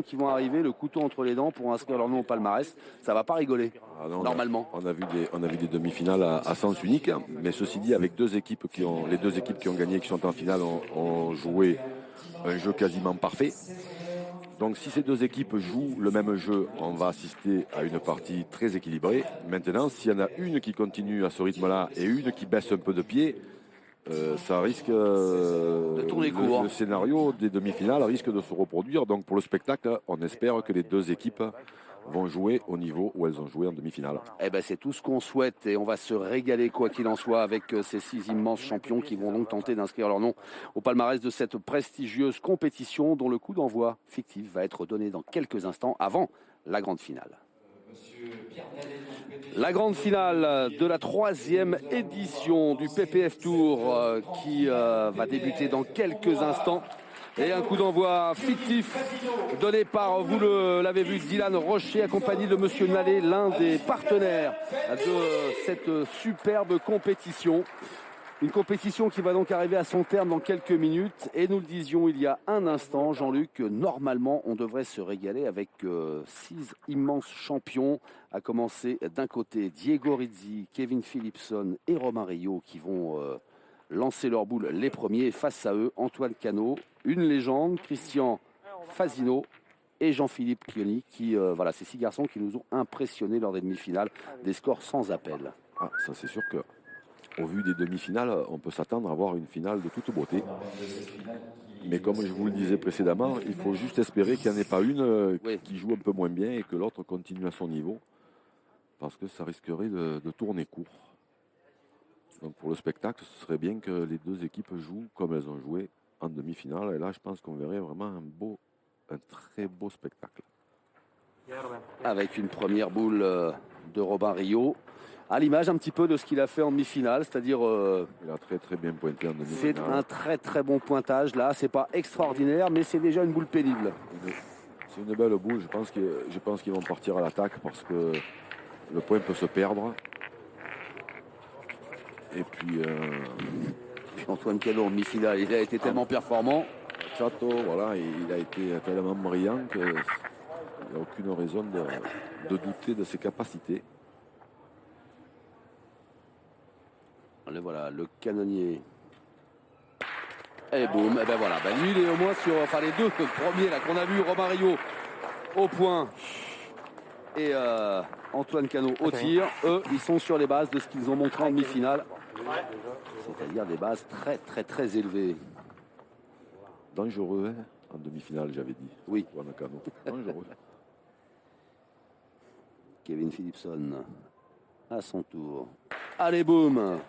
qui vont arriver, le couteau entre les dents pour inscrire leur nom au palmarès. Ça va pas rigoler, normalement. On a vu des demi-finales à sens unique, mais ceci dit, avec les deux équipes qui ont gagné, qui sont en finale, ont joué un jeu quasiment parfait. Donc si ces deux équipes jouent le même jeu, on va assister à une partie très équilibrée. Maintenant, s'il y en a une qui continue à ce rythme-là et une qui baisse un peu de pied, ça risque de tourner court. Le scénario des demi-finales risque de se reproduire. Donc pour le spectacle, on espère que les deux équipes vont jouer au niveau où elles ont joué en demi-finale. Eh ben, c'est tout ce qu'on souhaite et on va se régaler quoi qu'il en soit avec ces 6 immenses champions qui vont donc tenter d'inscrire leur nom au palmarès de cette prestigieuse compétition dont le coup d'envoi fictif va être donné dans quelques instants avant la grande finale. La grande finale de la 3e édition du PPF Tour qui va débuter dans quelques instants. Et un coup d'envoi fictif donné par, vous l'avez vu, Dylan Rocher, accompagné de Monsieur Nallet, l'un des partenaires de cette superbe compétition. Une compétition qui va donc arriver à son terme dans quelques minutes. Et nous le disions il y a un instant, Jean-Luc, normalement, on devrait se régaler avec 6 immenses champions. À commencer d'un côté, Diego Rizzi, Kevin Philipson et Romain Rio qui vont lancer leur boule les premiers. Face à eux, Antoine Cano, une légende, Christian Fazino et Jean-Philippe Chioni. Voilà, ces 6 garçons qui nous ont impressionnés lors des demi-finales. Des scores sans appel. Ah, ça c'est sûr que au vu des demi-finales, on peut s'attendre à voir une finale de toute beauté. Mais comme je vous le disais précédemment, il faut juste espérer qu'il n'y en ait pas une qui joue un peu moins bien et que l'autre continue à son niveau. Parce que ça risquerait de tourner court. Donc pour le spectacle, ce serait bien que les deux équipes jouent comme elles ont joué en demi-finale. Et là, je pense qu'on verrait vraiment un très beau spectacle. Avec une première boule de Robin Rio. À l'image un petit peu de ce qu'il a fait en demi-finale, c'est-à-dire... il a très très bien pointé en demi-finale. C'est un très très bon pointage là, c'est pas extraordinaire, mais c'est déjà une boule pénible. C'est une belle boule, je pense qu'ils vont partir à l'attaque parce que le point peut se perdre. Et puis Antoine Cano en demi-finale, il a été tellement performant. Chateau, voilà, il a été tellement brillant qu'il n'y a aucune raison de douter de ses capacités. Allez, voilà, le canonnier. Et boum, et ben voilà. Ben lui, il est au moins sur. Enfin, les deux premiers là qu'on a vu, Romain Rio au point et Antoine Cano au tir. Eux, ils sont sur les bases de ce qu'ils ont montré en demi-finale. C'est-à-dire des bases très, très, très élevées. Dangereux, hein, en demi-finale, j'avais dit. Oui. Antoine Cano. Dangereux. Kevin Philipson à son tour. Allez, boum.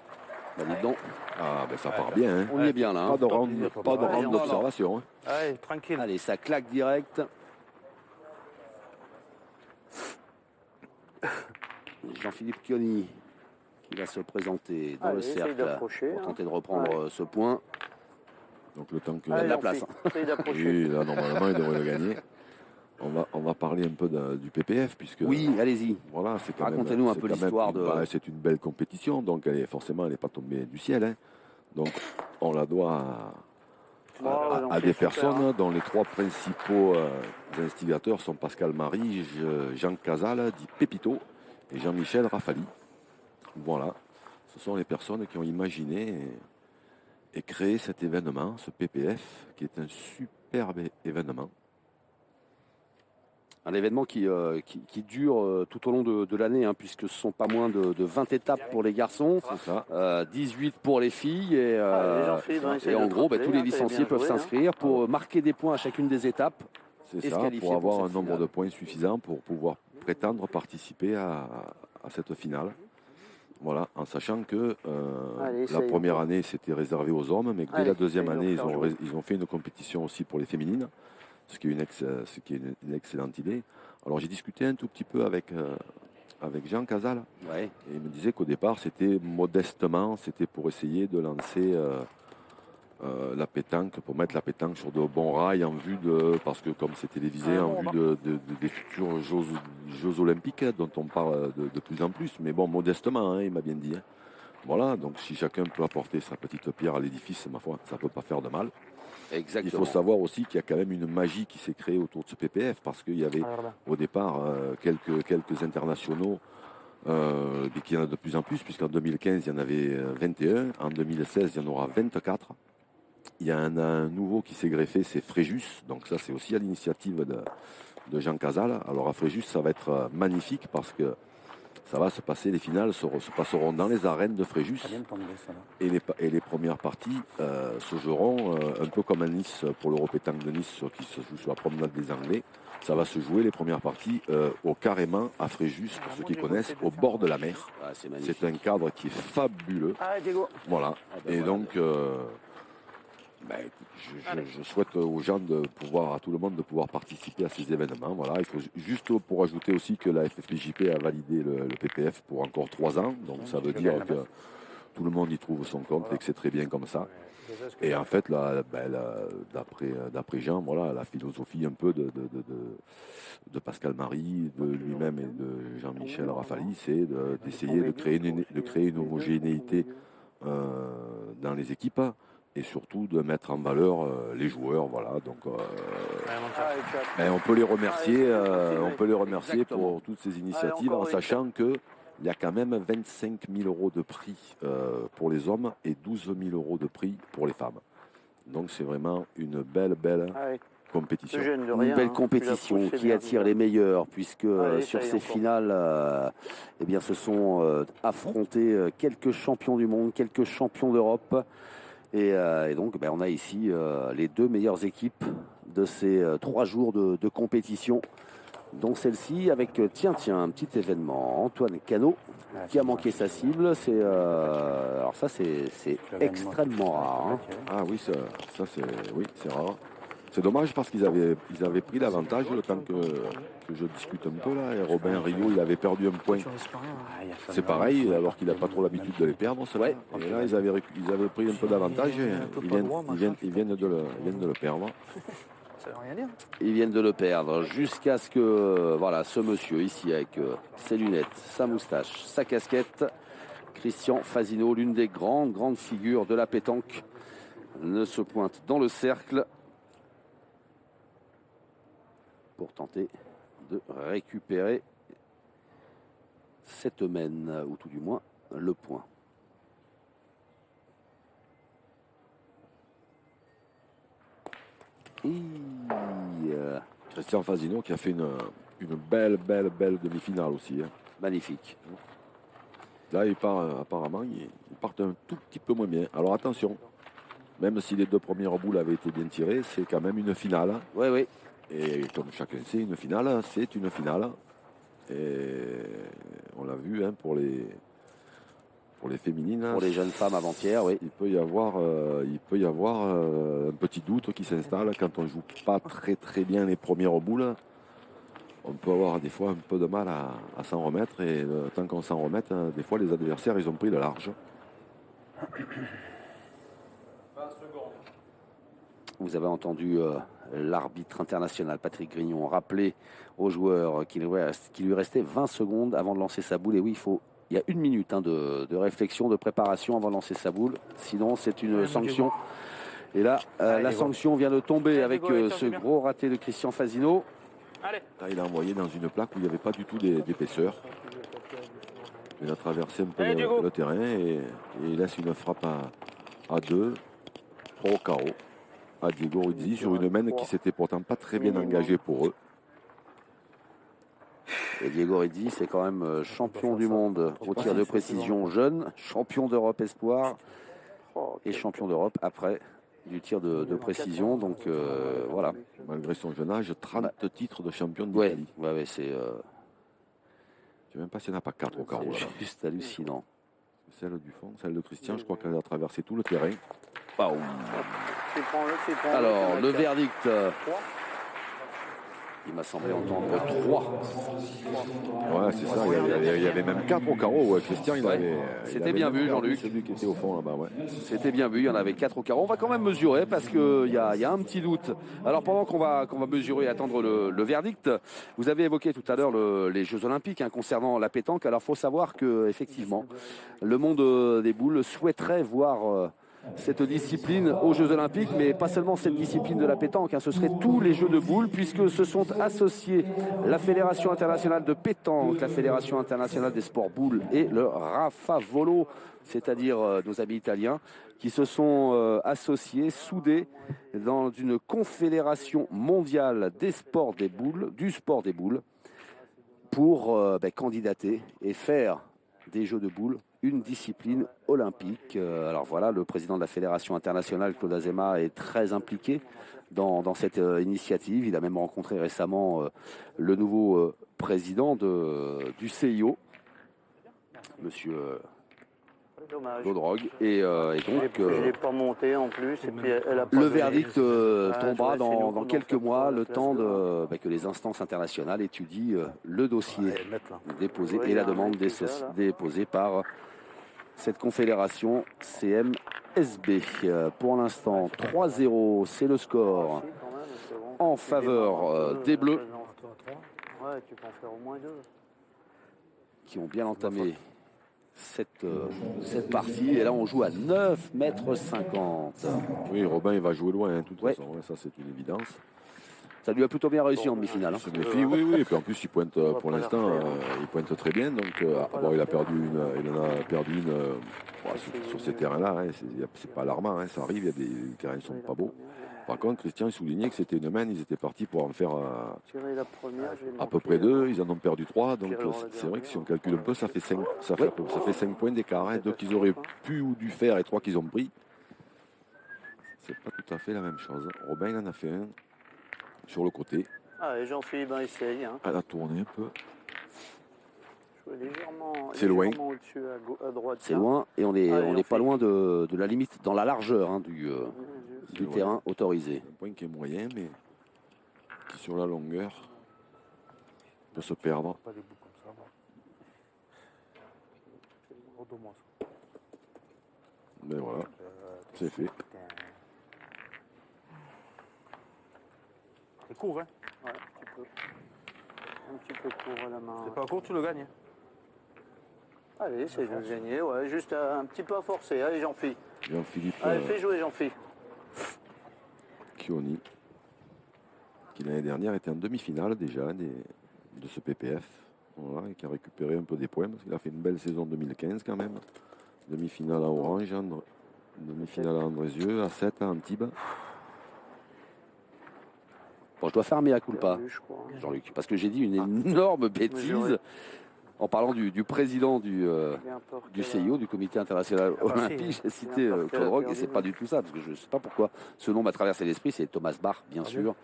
Ben, dis donc. Ah, ben ça part bien. Hein. On y est bien là. Pas de round d'observation. Hein. Allez, tranquille. Allez, ça claque direct. Jean-Philippe Chioni qui va se présenter dans le cercle pour tenter de reprendre ce point. Donc le temps que... Il a de la place. Oui, là, normalement, il devrait le gagner. On va parler un peu du PPF puisque... Oui, allez-y. Voilà, racontez-nous un peu l'histoire de... c'est une belle compétition, donc forcément, elle n'est pas tombée du ciel. Hein. Donc, on la doit à des personnes dont les 3 principaux instigateurs sont Pascal Marie, Jean Casal, dit Pépito, et Jean-Michel Rafali. Voilà, ce sont les personnes qui ont imaginé et créé cet événement, ce PPF, qui est un superbe événement. Un événement qui dure tout au long de l'année, hein, puisque ce ne sont pas moins de 20 étapes pour les garçons, c'est ça. 18 pour les filles, et en gros, tous les licenciés peuvent s'inscrire pour marquer des points à chacune des étapes. C'est ça, pour avoir un nombre de points suffisant pour pouvoir prétendre participer à cette finale. Voilà, en sachant que la première année, c'était réservé aux hommes, mais dès la deuxième année, ils ont fait une compétition aussi pour les féminines. Ce qui est une excellente idée. Alors j'ai discuté un tout petit peu avec Jean Casal. Ouais. Et il me disait qu'au départ, c'était modestement, c'était pour essayer de lancer la pétanque, pour mettre la pétanque sur de bons rails en vue de, parce que comme c'est télévisé, en vue des futurs Jeux Olympiques dont on parle de plus en plus. Mais bon, modestement, hein, il m'a bien dit. Hein. Voilà, donc si chacun peut apporter sa petite pierre à l'édifice, ma foi, ça ne peut pas faire de mal. Il faut savoir aussi qu'il y a quand même une magie qui s'est créée autour de ce PPF parce qu'il y avait au départ quelques internationaux et qu'il y en a de plus en plus, puisqu'en 2015 il y en avait 21, en 2016 il y en aura 24. Il y en a un nouveau qui s'est greffé, c'est Fréjus, donc ça c'est aussi à l'initiative de Jean Casal. Alors à Fréjus ça va être magnifique parce que ça va se passer, les finales se passeront dans les arènes de Fréjus et les premières parties se joueront un peu comme à Nice pour l'Europétanque de Nice qui se joue sur la promenade des Anglais. Ça va se jouer les premières parties au Carrément à Fréjus, pour ceux qui connaissent, au bord de la mer. Ah, c'est un cadre qui est fabuleux. Voilà. Et donc je souhaite aux gens à tout le monde de pouvoir participer à ces événements. Voilà. Il faut juste pour ajouter aussi que la FFPJP a validé le PPF pour encore 3 ans. Donc ça veut dire que tout le monde y trouve son compte et que c'est très bien comme ça. Et en fait, là, d'après Jean, voilà, la philosophie un peu de Pascal Marie, de lui-même et de Jean-Michel Rafali, c'est d'essayer de créer une homogénéité dans les équipes. Et surtout de mettre en valeur les joueurs, voilà. Donc, on peut les remercier, pour toutes ces initiatives, en sachant qu'il y a quand même 25 000 € de prix pour les hommes et 12 000 € de prix pour les femmes. Donc c'est vraiment une belle compétition. Une belle compétition qui attire les meilleurs, puisque sur ces finales, eh bien, se sont affrontés quelques champions du monde, quelques champions d'Europe. Et donc, on a ici les 2 meilleures équipes de ces 3 jours de compétition, dont celle-ci avec, tiens, un petit événement. Antoine Cano qui a manqué sa cible. Alors ça, c'est extrêmement rare. Hein. Ah oui, c'est rare. C'est dommage parce qu'ils avaient pris l'avantage le temps que je discute un peu là. Et Robin Rio, il avait perdu un point. C'est pareil, alors qu'il n'a pas trop l'habitude de les perdre. Ouais. Et là, ils avaient pris un peu d'avantage. Ils viennent de le perdre. Ça veut rien dire. Ils viennent de le perdre jusqu'à ce que ce monsieur ici avec ses lunettes, sa moustache, sa casquette, Christian Fasino, l'une des grandes figures de la pétanque, ne se pointe dans le cercle pour tenter de récupérer cette mène, ou tout du moins le point. Christian Fasino qui a fait une belle demi-finale aussi. Hein. Magnifique. Là, apparemment, ils partent un tout petit peu moins bien. Alors attention, même si les 2 premières boules avaient été bien tirées, c'est quand même une finale. Oui. Et comme chacun sait, une finale, c'est une finale. Et on l'a vu pour les féminines. Pour les jeunes femmes avant-hier, oui. Il peut y avoir un petit doute qui s'installe quand on ne joue pas très bien les premières boules. On peut avoir des fois un peu de mal à s'en remettre. Et tant qu'on s'en remette, des fois les adversaires, ils ont pris le large. Vous avez entendu l'arbitre international Patrick Grignon rappeler aux joueurs qu'il lui restait 20 secondes avant de lancer sa boule. Et oui, il y a 1 minute de réflexion, de préparation avant de lancer sa boule. Sinon, c'est une sanction. Et là, la sanction vient de tomber avec ce gros raté de Christian Fasino. Là, il a envoyé dans une plaque où il n'y avait pas du tout d'épaisseur. Il a traversé un peu le terrain et il laisse une frappe à 2, 3 au carreau. À Diego Rizzi sur une mène qui s'était pourtant pas très bien engagée pour eux. Et Diego Rizzi, c'est quand même champion du monde au tir de précision jeune, champion d'Europe espoir et champion d'Europe après du tir de précision. Donc voilà. Malgré son jeune âge, 30 titres de champion d'Italie. Ouais, c'est... Je ne sais même pas s'il n'y en a pas 4 au carreau. C'est juste hallucinant. Celle du fond, celle de Christian, je crois qu'elle a traversé tout le terrain. Alors, le verdict, il m'a semblé entendre 3. Ouais, c'est ça, il y avait même 4 au carreau. Ouais. Christian, c'était bien vu, Jean-Luc. Celui qui était au fond là-bas, ouais. C'était bien vu, il y en avait 4 au carreau. On va quand même mesurer parce qu'il y a un petit doute. Alors, pendant qu'on va mesurer et attendre le verdict, vous avez évoqué tout à l'heure les Jeux Olympiques concernant la pétanque. Alors, il faut savoir qu'effectivement, le monde des boules souhaiterait voir cette discipline aux Jeux Olympiques, mais pas seulement cette discipline de la pétanque, hein, ce serait tous les jeux de boules, puisque se sont associés la Fédération internationale de pétanque, la Fédération internationale des sports boules et le Rafa Volo, c'est-à-dire nos amis italiens, qui se sont associés, soudés dans une confédération mondiale des sports des boules, du sport des boules, pour candidater et faire des jeux de boules une discipline olympique. Alors voilà, le président de la Fédération internationale, Claude Azema, est très impliqué dans cette initiative. Il a même rencontré récemment le nouveau président du CIO, monsieur Lodrogue. Et donc, il n'est pas monté en plus. Et puis elle a pas le verdict tombera dans quelques mois, le temps de que les instances internationales étudient le dossier déposé et la demande déposée par cette confédération CMSB. Pour l'instant, 3-0, c'est le score en faveur des Bleus, Ouais, tu peux en faire au moins 2. qui ont bien entamé cette partie. Et là, on joue à 9,50 m. Oui, Robin, il va jouer loin, hein, de toute Ouais. façon, ouais, ça c'est une évidence. Ça lui a plutôt bien réussi en demi-finale. Il se méfie, oui. Et puis en plus, il pointe pour l'instant, il pointe très bien. Donc, il a perdu il en a perdu une sur ces terrains-là. Hein, c'est pas alarmant, hein, ça arrive. Les terrains ne sont pas beaux. Par contre, Christian, il soulignait que c'était une main. Ils étaient partis pour en faire à peu près 2. Ils en ont perdu 3. Donc, c'est vrai que si on calcule un peu, ça fait 5 points d'écart. Hein, 2 qu'ils auraient pu ou dû faire et 3 qu'ils ont pris. C'est pas tout à fait la même chose. Robin, il en a fait un sur le côté. Ah, et Jean-Philippe essaye. Hein. Elle a tourné un peu. C'est loin. Au-dessus, à droite. C'est loin et on n'est pas loin de la limite, dans la largeur hein, du terrain autorisé. Un point qui est moyen, mais qui sur la longueur peut se perdre. Pas des bouts comme ça. Mais voilà, c'est fait. C'est court, hein? Ouais, un petit peu court à la main. C'est pas court, tu le gagnes. Allez, c'est de gagner, ouais, juste un petit peu à forcer. Allez, Jean-Philippe. Jean-Philippe Allez, fais jouer, Jean-Philippe. Chioni, qui l'année dernière était en demi-finale déjà de ce PPF. Voilà, et qui a récupéré un peu des points parce qu'il a fait une belle saison 2015 quand même. Demi-finale à Orange, demi-finale à Andrézieux, à 7 à Antibes. Bon, je dois faire mea culpa, Je crois. Jean-Luc, parce que j'ai dit une énorme bêtise en parlant du président du CIO, du Comité international olympique. J'ai cité Claude Rogue et c'est pas du tout ça, parce que je ne sais pas pourquoi ce nom m'a traversé l'esprit. C'est Thomas Bach, bien sûr,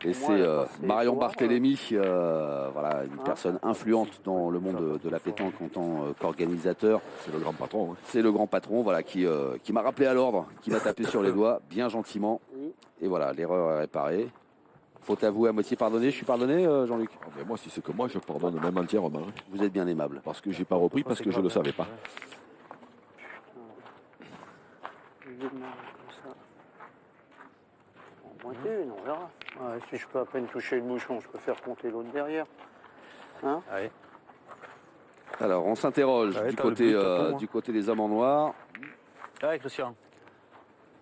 et c'est Marion Barthélémy, voilà, une personne influente dans le monde de la pétanque en tant qu'organisateur. C'est le grand patron. Hein. C'est le grand patron, voilà, qui m'a rappelé à l'ordre, qui m'a tapé sur les doigts bien gentiment, et voilà, l'erreur est réparée. Faut avouer à moitié pardonné. Je suis pardonné, Jean-Luc? Mais moi, si c'est que moi, je pardonne même entièrement. Hein. Vous êtes bien aimable. Parce que j'ai pas repris, parce que je le savais pas. On verra. Ouais, si je peux à peine toucher le bouchon, je peux faire compter l'autre derrière. Hein? Allez. Alors, on s'interroge du côté des hommes en noir. Allez, Christian.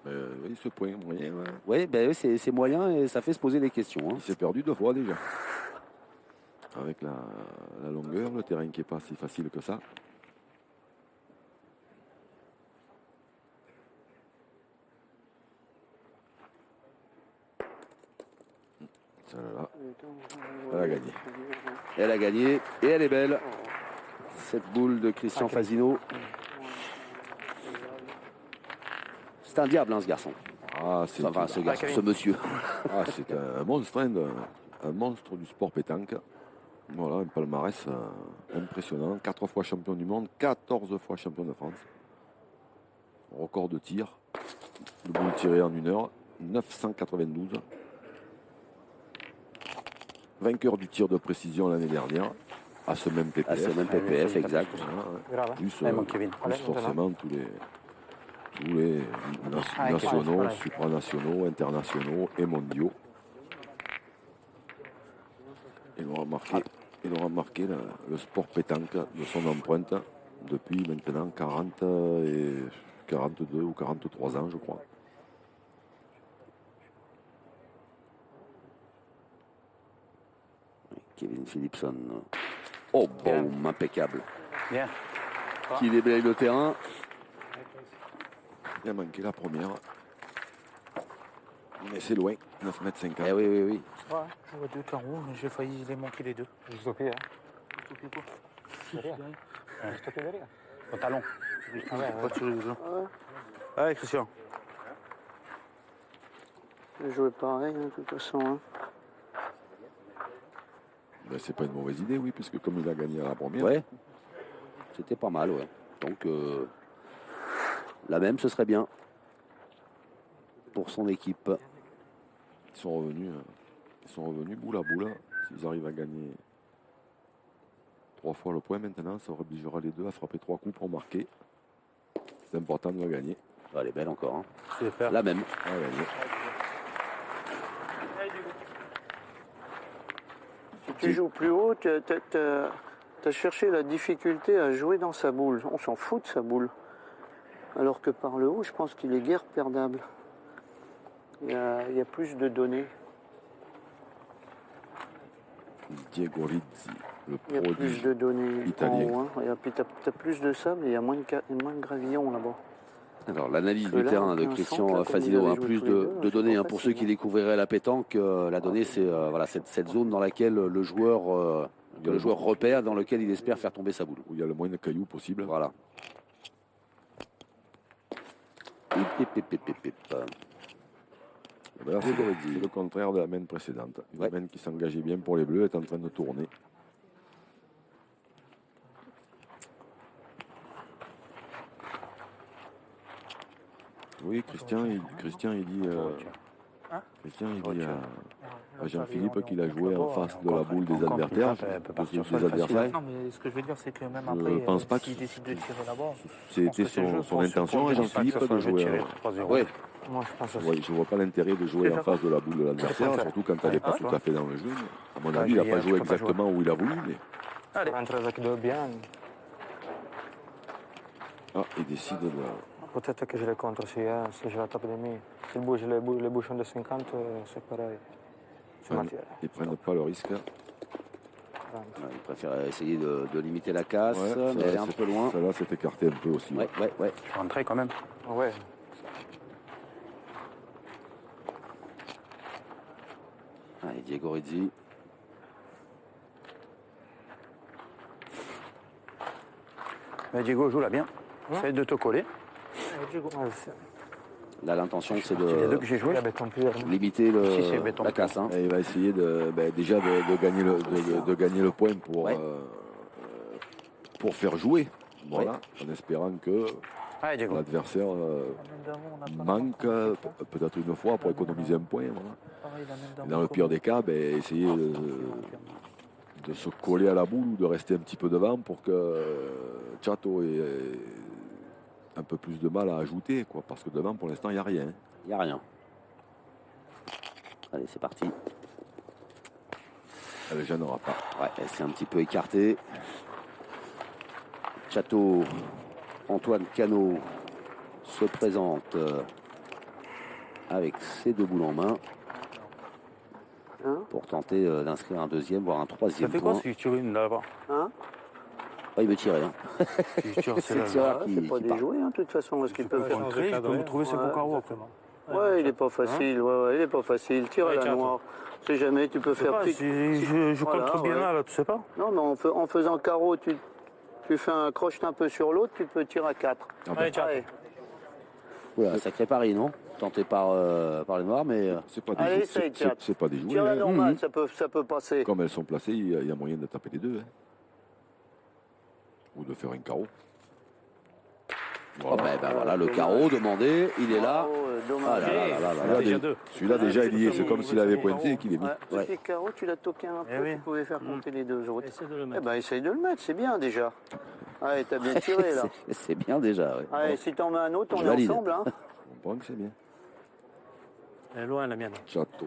Oui, ce point moyen. Ouais. Oui, ben, c'est moyen et ça fait se poser des questions. Hein. Il s'est perdu 2 fois déjà. Avec la longueur, le terrain qui n'est pas si facile que ça. Celle-là, elle a gagné. Elle a gagné et elle est belle. Cette boule de Christian Fasino. C'est un diable, hein, ce garçon. Ah, c'est Enfin, ce monsieur. Ah, c'est un monstre, hein, un monstre du sport pétanque. Voilà, un palmarès impressionnant. 4 fois champion du monde, 14 fois champion de France. Record de tir. Le boule tiré en 1 heure, 992. Vainqueur du tir de précision l'année dernière, à ce même PPF. À ce même PPF, exact. Voilà, plus forcément tous les nationaux, supranationaux, internationaux et mondiaux. Il aura marqué le sport pétanque de son empreinte depuis maintenant 42 ou 43 ans, je crois. Kevin Philipson. Oh, boum, impeccable. Bien. Qui déblaye le terrain. Il a manqué la première. Mais c'est loin, 9,50 m. Eh oui, oui, oui. Ouais, je vois 2 carreaux, mais j'ai failli les manquer les deux. Je stoppé, hein. Stoppé quoi? Je stoppé derrière. Au talon. Pas sur les deux. Ouais, Christian. Je jouais pareil, hein, de toute façon. Hein. Ben, c'est pas une mauvaise idée, oui, puisque comme il a gagné à la première. Ouais. C'était pas mal, ouais. Donc, la même, ce serait bien. Pour son équipe. Ils sont revenus boule à boule. S'ils arrivent à gagner 3 fois le point maintenant, ça obligera les deux à frapper 3 coups pour marquer. C'est important de la gagner. Oh, elle est belle encore. Hein. Super. La même. À gagner. Si tu joues plus haut, tu as cherché la difficulté à jouer dans sa boule. On s'en fout de sa boule. Alors que par le haut, je pense qu'il est guère perdable. Il y a plus de données. Diego Rizzi, le Il y a plus prodige de données italien. en haut. Hein. Et puis tu as plus de sable et il y a moins de gravillon là-bas. Alors, l'analyse Que du là, terrain de on a un Christian centre, là, Fazzino, comme vous hein, avez joué plus tous les deux, de c'est données. pas Hein, pour ceux facile, qui découvriraient la pétanque, la donnée, c'est voilà, cette zone dans laquelle le joueur repère, dans lequel il espère faire tomber sa boule. Où il y a le moins de cailloux possible. Voilà. Hip, hip, hip, hip, hip. Ben là, c'est le contraire de la main précédente. La main qui s'engageait bien pour les Bleus est en train de tourner. Oui, Christian, il dit, Christian, il dit à Jean-Philippe qu'il a joué en face de la boule des adversaires. Non, mais ce que je veux dire, c'est que même Je après, pense pas s'il décide de tirer là-bas, C'était son intention à Jean-Philippe de jouer. Oui. Moi, je pense Je ne vois pas l'intérêt de jouer en face de la boule de l'adversaire, surtout quand elle n'est pas tout à fait dans le jeu. À mon avis, il n'a pas joué exactement où il a voulu. Mais... allez. Rentre avec deux bien. Ah, il décide de... Peut-être que je le contre si je la tape demi. S'il bouge les bouchons de 50, c'est pareil. C'est matière. Ils ne prennent pas le risque. Il préfère essayer de limiter la casse, mais elle est un peu loin. Celle-là s'est écartée un peu aussi. Ouais. Je suis rentré quand même. Ouais. Allez, Diego Rizzi. Mais Diego joue là bien. Essaye de te coller. Là, l'intention, c'est Les deux que j'ai joué. Il y a béton pur. limiter Si, c'est béton la pur. casse. Hein. Et il va essayer déjà de gagner le point pour faire jouer. Voilà, en espérant que Allez, Diego. l'adversaire manque peut-être une fois pour économiser un point. Voilà. Et dans le pire des cas, essayer de se coller à la boule ou de rester un petit peu devant pour que Chato ait un peu plus de mal à ajouter, quoi, parce que devant, pour l'instant, il n'y a rien. Il n'y a rien. Allez, c'est parti. Elle ne gênera pas. Ouais, elle s'est un petit peu écartée. Chateau, Antoine Cano se présente avec ses deux boules en main pour tenter d'inscrire un deuxième, voire un Ça troisième fait point. quoi si tu tires une là-bas? Hein? Oh, il veut tirer. Hein. Si tu tires C'est le celle-là. tireur Ah, qui c'est pas part. déjoué, hein, de toute façon, ce qu'il peut faire. Rentrer, je peux me trouver ce bon carreau après. Ouais, il est pas facile. Ouais, il est pas facile. Tire à la noire. On sait jamais, tu peux faire pique. Je Voilà, contre bien ouais. là, tu sais pas? Non, mais en faisant carreau, tu fais un croche un peu sur l'autre, tu peux tirer à 4. Allez, ciao. Oula, sacré pari, non? Tenté par les Noirs, mais C'est pas Allez, des essaye, Tchat. c'est pas des jouets. Tire à la Hein. normale, ça peut passer. Comme elles sont placées, il y a moyen de taper les deux. Hein. Ou de faire un carreau. oh, voilà, le carreau demandé, il est là. Bravo, Ah dommage. là là là là là. Déjà deux. Celui-là, déjà, il y est. C'est comme s'il avait pointé et qu'il est mis. Ouais, petit carreau, tu l'as toqué un peu, Eh oui. tu pouvais faire compter les deux autres. Essaye de le Eh mettre. ben, essaye de le mettre, c'est bien déjà. Allez, t'as bien tiré là. C'est bien déjà. Ouais. Allez, si t'en mets un autre, on Je est valide. ensemble. Hein. On pense que c'est bien. Elle est loin la mienne. Chateau.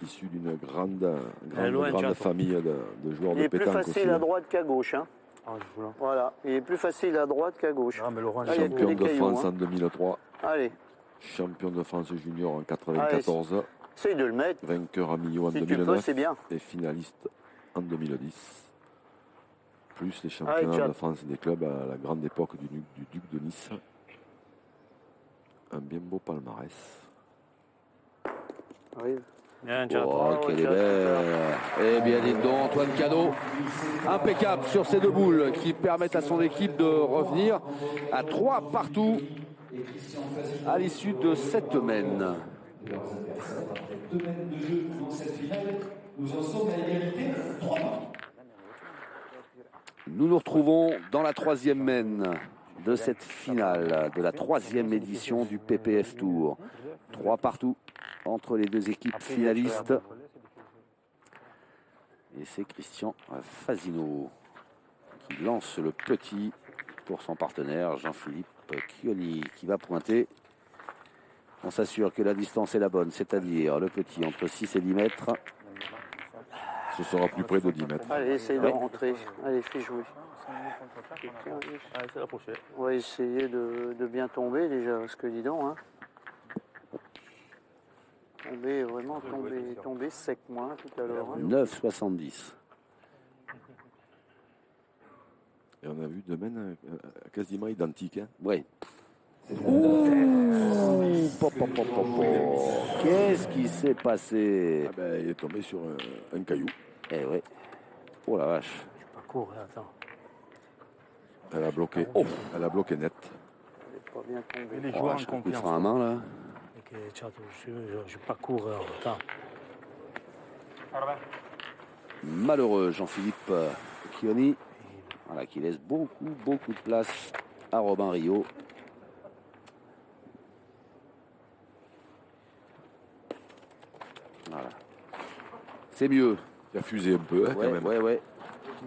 Issu d'une loin, grande Chateau. famille de joueurs Il de est plus pétanque facile aussi. à droite qu'à gauche. Hein. Ah, je joue là. Voilà, il est plus facile à droite qu'à gauche. Non, mais Laurent, Ah, il y a que Champion des de cailloux, France hein. en 2003, Allez, champion de France junior en 94, essaye de le mettre. vainqueur à Millau en Si tu peux, 2009 c'est bien. et finaliste en 2010. Plus les Allez, championnats ciao. de France des clubs à la grande époque du Duc de Nice. Un bien beau palmarès. Arrive. Bien, ciao. Oh, quelle est ciao, belle. Eh bien, dites donc, Antoine Cano, impeccable sur ces deux boules qui permettent à son équipe de revenir à 3 partout à l'issue de cette semaine. Nous nous retrouvons dans la 3e mène de cette finale de la 3e édition du PPF Tour. 3 partout entre les deux équipes finalistes. Et c'est Christian Fasino qui lance le petit pour son partenaire Jean-Philippe Chioni qui va pointer. On s'assure que la distance est la bonne, c'est-à-dire le petit entre 6 et 10 mètres. Ce sera plus près de 10 mètres. Allez, essaye de rentrer. Allez, fais jouer. Allez, c'est la prochaine. On va essayer de bien tomber déjà, parce que dis donc, hein. Vraiment tomber sec, moi, tout à l'heure. Hein. 9,70. Et on a vu deux mènes quasiment identiques. Hein. Oui. Ouh, pop, pop, pop, pop, pop. Qu'est-ce qui s'est passé? Ah ben, il est tombé sur un caillou. Eh oui. Oh la vache. Pas court, hein, attends. Elle a bloqué. Oh, elle a bloqué net. Elle est pas bien tombée. Les Oh, joueurs en je coup de confiance. frein à main là. Ok, ciao, je suis pas coureur. Attends. Malheureux Jean-Philippe Chioni. Voilà, qui laisse beaucoup de place à Robin Rio. Voilà. C'est mieux. Il a fusé un peu, hein, quand même. Ouais.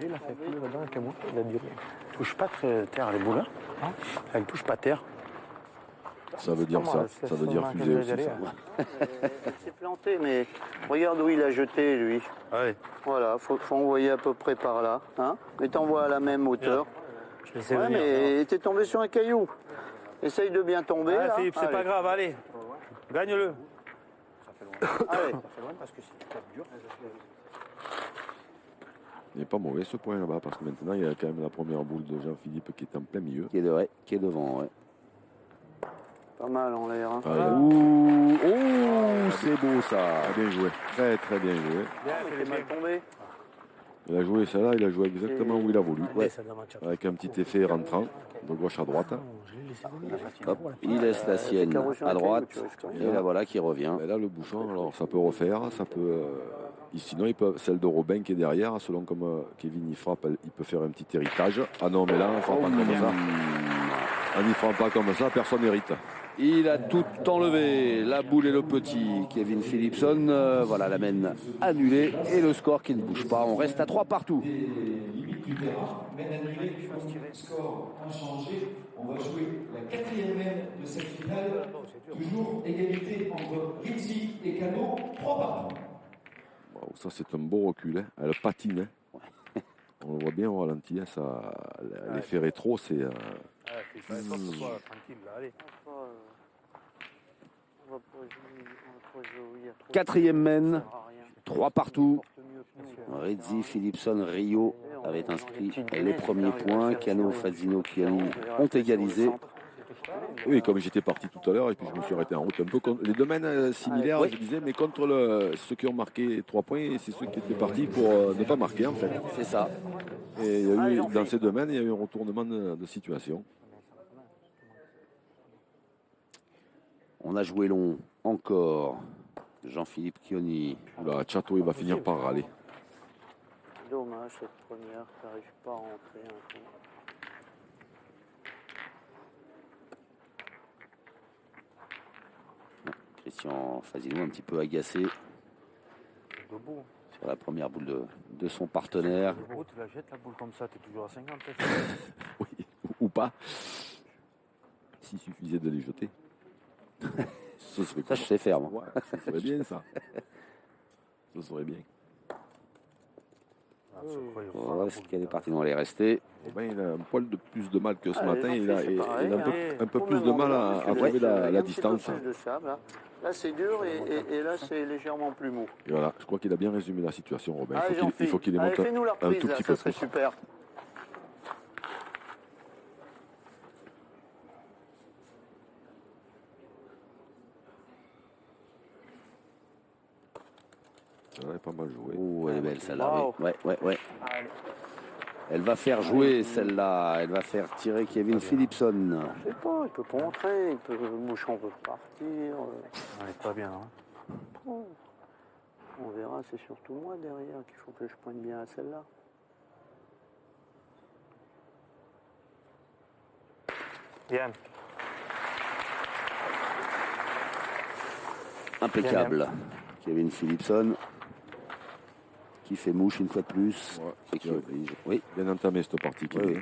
Il a fait plus là-dedans que moi. Il a dit. Touche pas très terre les boules. Hein? Elle touche pas terre. Ça veut dire ça. Ça veut dire fuser aussi, ça. Elle s'est plantée, mais regarde où il a jeté, lui. Allez, Voilà, faut envoyer à peu près par là. Hein. Mais t'envoies à la même hauteur. je vais essayer Ouais, de venir. mais t'es tombé sur un caillou. Essaye de bien tomber. Allez, là. Philippe, c'est pas Allez. grave, allez. Gagne-le. Allez. Il n'est pas mauvais ce point là-bas, parce que maintenant il y a quand même la première boule de Jean-Philippe qui est en plein milieu. Qui est devant, ouais. Pas mal en l'air. Hein. Ah, Ouh, oh, c'est beau ça. bien joué, très bien joué. Ah, mais t'es mal tombé. Il a joué celle-là, il a joué exactement où il a voulu. Ouais. Ça demande ciao. Avec un petit effet rentrant, de gauche à droite. Je l'ai laissé venir. Hop, il laisse la sienne à droite. Et la voilà qui revient. Et là, le bouchon, alors ça peut refaire, ça peut. Sinon, celle de Robin qui est derrière, selon comme Kevin y frappe, il peut faire un petit héritage. Ah non, mais là, on ne frappe pas comme ça. On n'y frappe pas comme ça, personne n'hérite. Il a tout enlevé, la boule et le petit. Kevin Philipson, voilà la mène annulée et le score qui ne bouge pas. On reste à 3 partout. Limite du terrain, mène annulée, score inchangé. On va jouer la 4e mène de cette finale. Toujours égalité entre Rizzi et Cano, 3 partout. Wow, ça, c'est un beau recul. Hein. Elle patine. Hein. On le voit bien au ralenti. Hein, l'effet rétro, c'est. Tranquille, là, allez. On va pas jouer. 4e mène, Ça sert à rien. 3 partout. Porte mieux que nous. Rizzi, Philipson, Rio avaient inscrit les premiers points. Cano, Fasino, Chioni ont égalisé. Oui, comme j'étais parti tout à l'heure, et puis je me suis arrêté en route un peu. Les domaines similaires, Oui. je disais, mais contre ceux qui ont marqué 3 points, et c'est ceux qui étaient partis pour ne pas marquer, en fait. C'est ça. Et il y a eu, dans ces domaines, il y a eu un retournement de situation. On a joué long encore. Jean-Philippe Chioni. Là, Chateau, il va finir par râler. Dommage cette première, t'arrives pas à rentrer un coup. Christian Fasino un petit peu agacé Debout. sur la première boule de son partenaire. Debout, tu la jettes la boule comme ça, t'es toujours à 50. Oui, ou pas. S'il suffisait de les jeter. Ça serait Ça, je sais faire, moi. Ouais, ça serait bien, ça. Ça serait bien. Voilà, est-ce qu'elle est partie? Non, elle est restée. Ben, il a un poil de plus de mal que ce Ah, matin. les Il a, Jean-Philippe, c'est pareil, il a un peu plus de mal à trouver la distance. Un petit peu plus de sable, là c'est dur et là c'est légèrement plus mou. Et voilà, je crois qu'il a bien résumé la situation, Robin. Allez, Il faut qu'il les monte fais-nous la un reprise, tout là, petit ça peu serait plus. super. Elle est pas mal joué. Oh, elle est belle celle-là. Wow. Oui. Ouais. Elle va faire jouer celle-là. Elle va faire tirer Kevin Philipson. Je sais pas, il peut pas entrer, le bouchon peut partir. On n'est pas bien. Hein. On verra, c'est surtout moi derrière qu'il faut que je pointe bien à celle-là. Bien. Impeccable. Kevin Philipson qui fait mouche une fois de plus. Ouais, Et qui oblige. Oui. Bien entamé cette partie. Oui.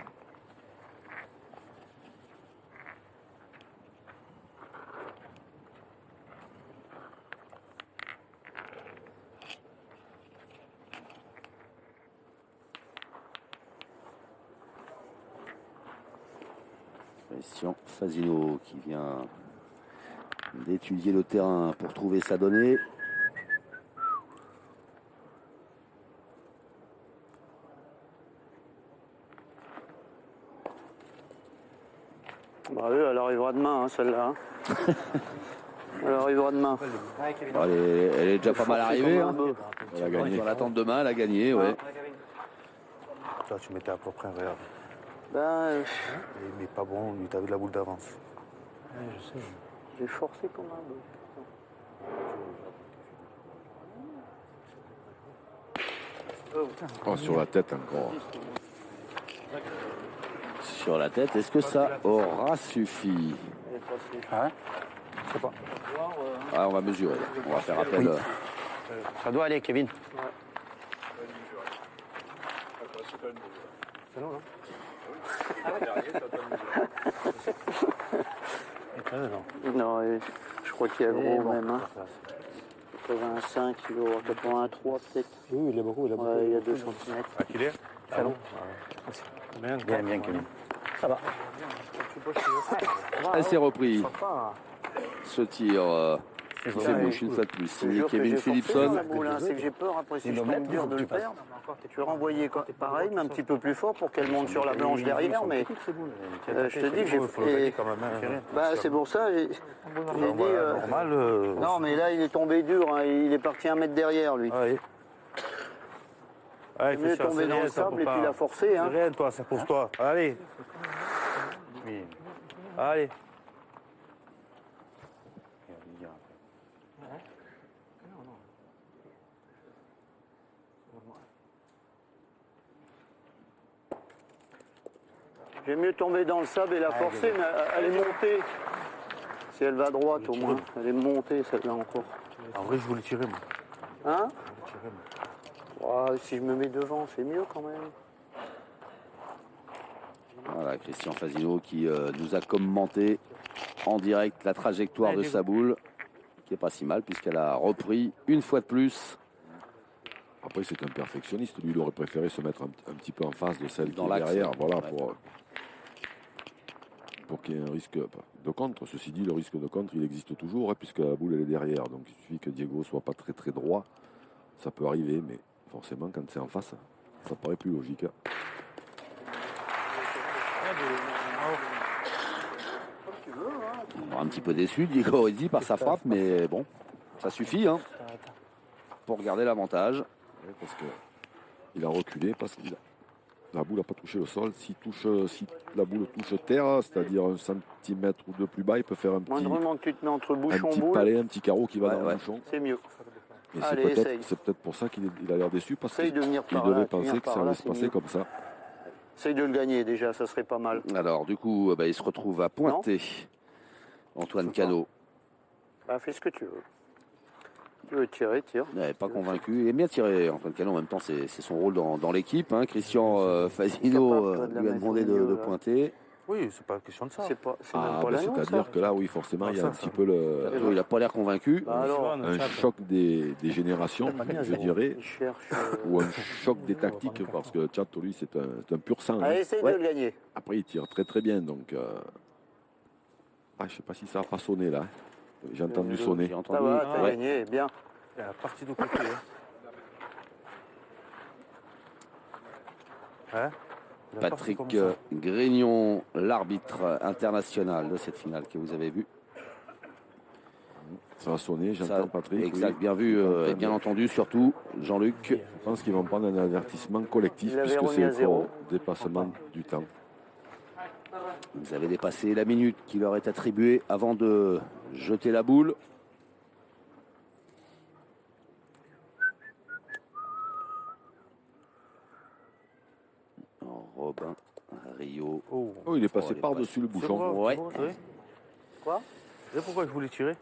Christian Fasino qui vient d'étudier le terrain pour trouver sa donnée. Bah oui, elle arrivera demain, hein, celle-là. Elle arrivera demain. Bon, elle est déjà pas mal arrivée. Hein. Elle a gagné. On l'attend demain, elle a gagné. Ouais. Toi, tu mettais à peu près, regarde. Ben, Il n'est pas bon, lui, t'as vu la boule d'avance. Je sais. j'ai forcé comme un bœuf. Oh, sur la tête encore. Sur la tête, est-ce que ça aura suffi? Hein? Je sais pas. Ah, on va mesurer. Là. On va faire appel. Ça doit aller, Kevin. C'est long, non Non, je crois qu'il y a gros même. Hein. 85, il doit avoir 83 peut-être. Oui, il est beaucoup. Ouais, il y a 2 cm. À qui est? C'est long. Bien, Kevin. Ça va. Elle s'est repris. Papa. Ce tir qui fait mouche une fois de plus. Signé Kevin Philipson. C'est que j'ai peur après si je tombe dur de le perdre. Je vais renvoyer pareil, mais un petit peu plus fort pour qu'elle monte sur la blanche derrière. Mais je te dis que j'ai fait. Bah, c'est pour ça, j'ai dit. Normal. Non, mais là, il est tombé dur. Hein, il est parti 1 mètre derrière, lui. Ouais. Il est mieux tomber dans le sable et puis la forcer. Hein. C'est rien, toi, c'est pour toi. Allez. Allez. J'ai mieux tomber dans le sable et la forcer, mais elle est montée. Si elle va à droite, au moins. Elle est montée, celle-là encore. En vrai, je voulais tirer, moi. Hein? Ouais, si je me mets devant, c'est mieux quand même. Voilà, Christian Fasino qui nous a commenté en direct la trajectoire de sa boule, qui est pas si mal puisqu'elle a repris une fois de plus. Après, c'est un perfectionniste. Lui, il aurait préféré se mettre un petit peu en face de celle qui est l'axe. derrière. Voilà, Ouais. pour qu'il y ait un risque de contre. Ceci dit, le risque de contre, il existe toujours, hein, puisque la boule, elle est derrière. Donc, il suffit que Diego soit pas très très droit. Ça peut arriver, mais forcément, quand c'est en face, ça paraît plus logique. Hein. Un petit peu déçu, Diego Rizzi, par sa frappe, mais bon, ça suffit hein, pour garder l'avantage. Ouais, parce qu'il a reculé, parce que la boule n'a pas touché le sol. Si la boule touche terre, c'est-à-dire 1 centimètre ou 2 plus bas, il peut faire un Moindrement tu te mets entre petit bouchon-boule, palais, un petit carreau qui va dans le bouchon. c'est mieux. Et Allez, essaye. c'est peut-être pour ça qu'il a l'air déçu, parce Essaye de venir qu'il par là, devait tu viens penser que par ça là, allait se c'est passer mieux. comme ça. Essaye de le gagner déjà, ça serait pas mal. Alors du coup, il se retrouve à pointer. Antoine Cano. Bah, fais ce que tu veux. Tu veux tirer, tire. Il n'est pas convaincu. Il aime bien tirer Antoine Cano. En même temps, c'est son rôle dans l'équipe. Hein. Christian Fasino Capable, toi, de la lui a mettre demandé au milieu, de là. pointer. Oui, c'est pas question de ça. C'est même pas l'annonce. C'est-à-dire que là, oui, forcément, il y a un petit peu Il n'a pas l'air convaincu. un choc des générations, je dirais, Il cherche. ou un choc des tactiques, parce que Tchato, lui, c'est un pur sang. Allez, essaye de le gagner. Après, il tire très très bien, donc... je ne sais pas si ça n'a pas sonné, là. J'ai entendu sonner. Ça va, t'as gagné, bien. Il a la partie de côté. Hein. Patrick Grignon, l'arbitre international de cette finale que vous avez vue. Ça va sonner, j'entends Patrick. Exact, oui. bien vu et bien entendu, surtout Jean-Luc. Je pense qu'ils vont prendre un avertissement collectif, Il avait puisque remis c'est à zéro. pour dépassement du temps. Vous avez dépassé la minute qui leur est attribuée avant de jeter la boule. Robin, Rio. Oh, il est passé par-dessus le bouchon. Ouais. Quoi? Tu sais pourquoi je voulais tirer?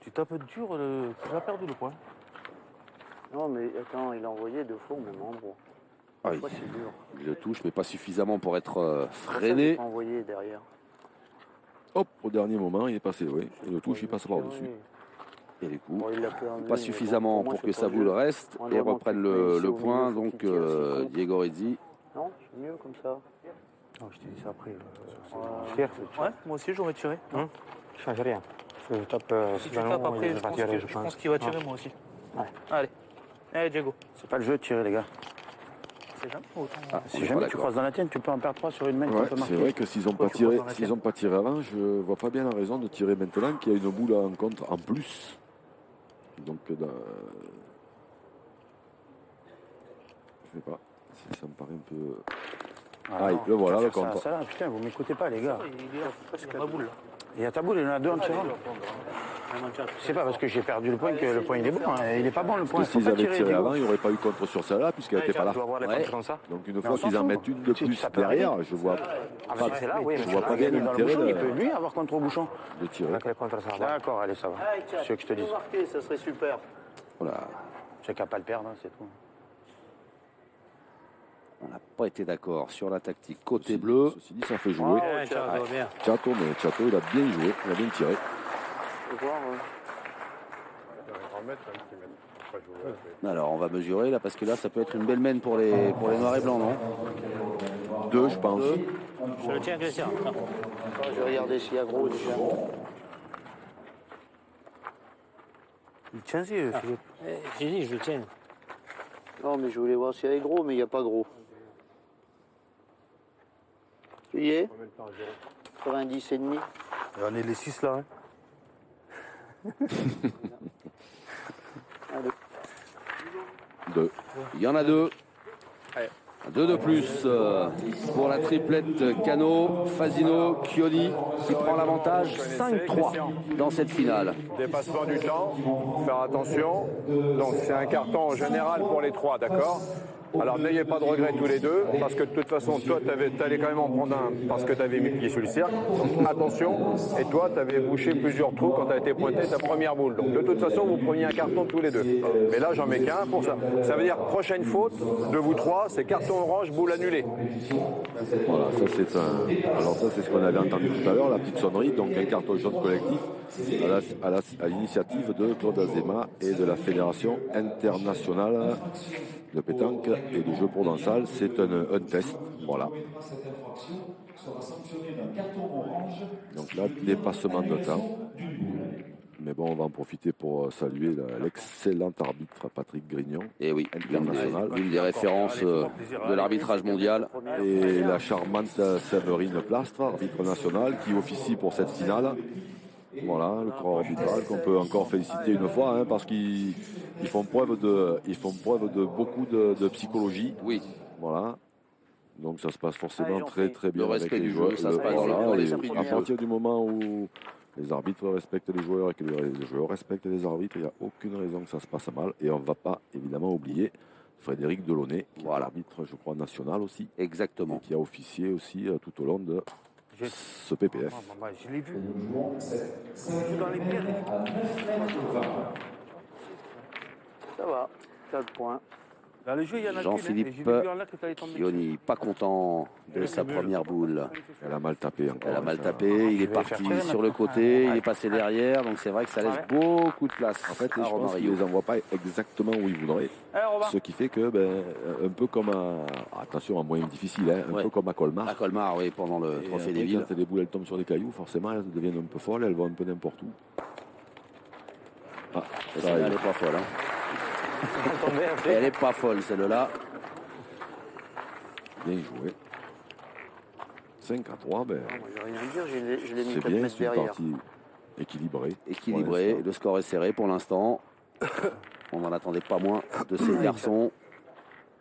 Tu tapes dur, tu as perdu le point. Non, mais attends, il a envoyé 2 fois au même endroit. Ah oui. Pourquoi c'est dur? Il le touche, mais pas suffisamment pour être Ça, il freiné. est pas envoyé derrière. Hop, au dernier moment, il est passé, oui. Il le touche, il passe par-dessus. Et du coup, Bon, il l'a perdu, pas mais suffisamment bon, moi, pour c'est que pas sa boule mieux. reste On et remonte reprenne le point le ici au point. milieu, faut Donc qu'il tire, s'il compte. Diego Rizzi. Non, c'est mieux comme ça. Non, je t'ai dit ça après. Tire. Ouais, moi aussi j'aurais tiré. Ne change rien. Je tape Si tu tapes après, je pense qu'il va tirer moi aussi. Ouais. Allez. Allez, Diego. C'est pas le jeu de tirer, les gars. C'est jamais autant. Ah, on Si est pas jamais tu d'accord. croises dans la tienne, tu peux en perdre 3 sur une main. Ouais, tu peux c'est marquer. vrai que s'ils n'ont pas tu tiré, crois dans la s'ils ont pas tiré avant, je vois pas bien la raison de tirer maintenant qu'il y a une boule en contre en plus. Donc, je sais pas. Ça me paraît un peu. Ah, Ah, non, le voilà, tu le vas faire contre. ça là, putain, vous m'écoutez pas, les gars. Il est là, presque ma boule. Il y a ta boule, il y en a 2 en tirant. C'est pas parce que j'ai perdu le point que le point il est bon. Hein. Il est pas bon le point. Parce que Faut s'ils pas avaient tirer, tiré Diego. avant, il n'y aurait pas eu contre sur celle-là, puisqu'elle n'était pas là. Je dois avoir les Ouais. contre comme ça. Donc, une Mais fois on s'en qu'ils en fout. mettent une de Tu- plus ça peut derrière, arriver. je vois C'est là, oui, je mais vois pas tu bien vas dans le l'intérêt bouchon, de- il peut lui avoir contre au bouchon. de tirer. Avec les contre, ça va. D'accord, allez, ça va. C'est ce que je te dis. Marqué, ça serait super. Voilà. J'ai qu'à pas le perdre, hein, c'est tout. On n'a pas été d'accord sur la tactique côté bleu. Ceci dit, ça fait jouer. Tchato, mais Tchato, il a bien joué, il a bien tiré. Faut voir, Alors on va mesurer là parce que là ça peut être une belle mène pour les noirs et blancs, non? 2, je pense. Je le tiens, Christian. Attends, je vais regarder s'il y a gros déjà. Il tient, Philippe. J'ai dit, je le tiens. Non, mais je voulais voir s'il y avait gros, mais il n'y a pas gros. Tu y es 90 et demi. Et on est les 6 là. Hein. Allez. 2. Il y en a 2. 2 de plus pour la triplette Cano, Fasino, Chiodi qui prend l'avantage 5-3 dans cette finale. Dépassement du temps, faire attention. Donc c'est un carton général pour les 3, d'accord? Alors n'ayez pas de regrets tous les deux, parce que de toute façon, toi, tu allais quand même en prendre un parce que tu avais mis le pied sur le cercle. Donc attention, et toi, tu avais bouché plusieurs trous quand tu as été pointé ta première boule. Donc de toute façon, vous preniez un carton tous les deux. Mais là, j'en mets qu'un pour ça. Ça veut dire prochaine faute de vous 3, c'est carton orange, boule annulée. Voilà, ça c'est un. Alors ça c'est ce qu'on avait entendu tout à l'heure, la petite sonnerie, donc un carton jaune collectif à l'initiative de Claude Azema et de la Fédération internationale de pétanque et de jeux provençal. C'est un test, voilà. Cette infraction sera sanctionnée d'un carton orange. Donc là, dépassement de temps. Mais bon, on va en profiter pour saluer l'excellent arbitre Patrick Grignon. Et oui, international. l'une des références de l'arbitrage mondial. Et la charmante Séverine Plastre, arbitre national, qui officie pour cette finale. Voilà, le corps arbitral qu'on peut encore féliciter une fois, hein, parce qu'ils font preuve de beaucoup de psychologie. Oui. Voilà. Donc ça se passe forcément très très bien. Le avec respect les du joueurs. jeu, ça se passe Voilà, dans et l'esprit du à jeu. partir du moment où les arbitres respectent les joueurs et que les joueurs respectent les arbitres, il n'y a aucune raison que ça se passe mal. Et on ne va pas évidemment oublier Frédéric Delaunay, qui est arbitre, je crois, national aussi. Exactement. Et qui a officié aussi tout au long de ce PPF. Je l'ai vu. Il joue dans les pierres. Ça va, 4 points. Dans le jeu, il y en a qu'une, hein. Jean-Philippe Et j'ai vu en là que t'allais tomber dessus. Kioni, pas content de sa première boule. Elle a mal tapé encore. Elle a mal ça. tapé, il est parti sur le côté, il est passé derrière, donc c'est vrai que ça laisse beaucoup de place En fait, à je pense qu'il Romario. ne les envoie pas exactement où il voudrait. Allez, Robin. Ce qui fait que, un peu comme attention, un moyen difficile, hein, un Ouais. peu comme à Colmar. À Colmar, oui, pendant le Et trophée après, des villes. quand les boules elles tombent sur des cailloux, forcément elles deviennent un peu folles, elles vont un peu n'importe où. Ah, Et ça celle-là, elle arrive. est pas folle. Hein. Elle tombait Et après. elle est pas folle, celle-là. Bien joué. 5 à 3, Moi, j'ai rien à dire, je l'ai mis c'est 4 bien, mètres c'est une derrière. partie équilibrée. Équilibré, Pour le score est serré pour l'instant. On n'en attendait pas moins de ces garçons.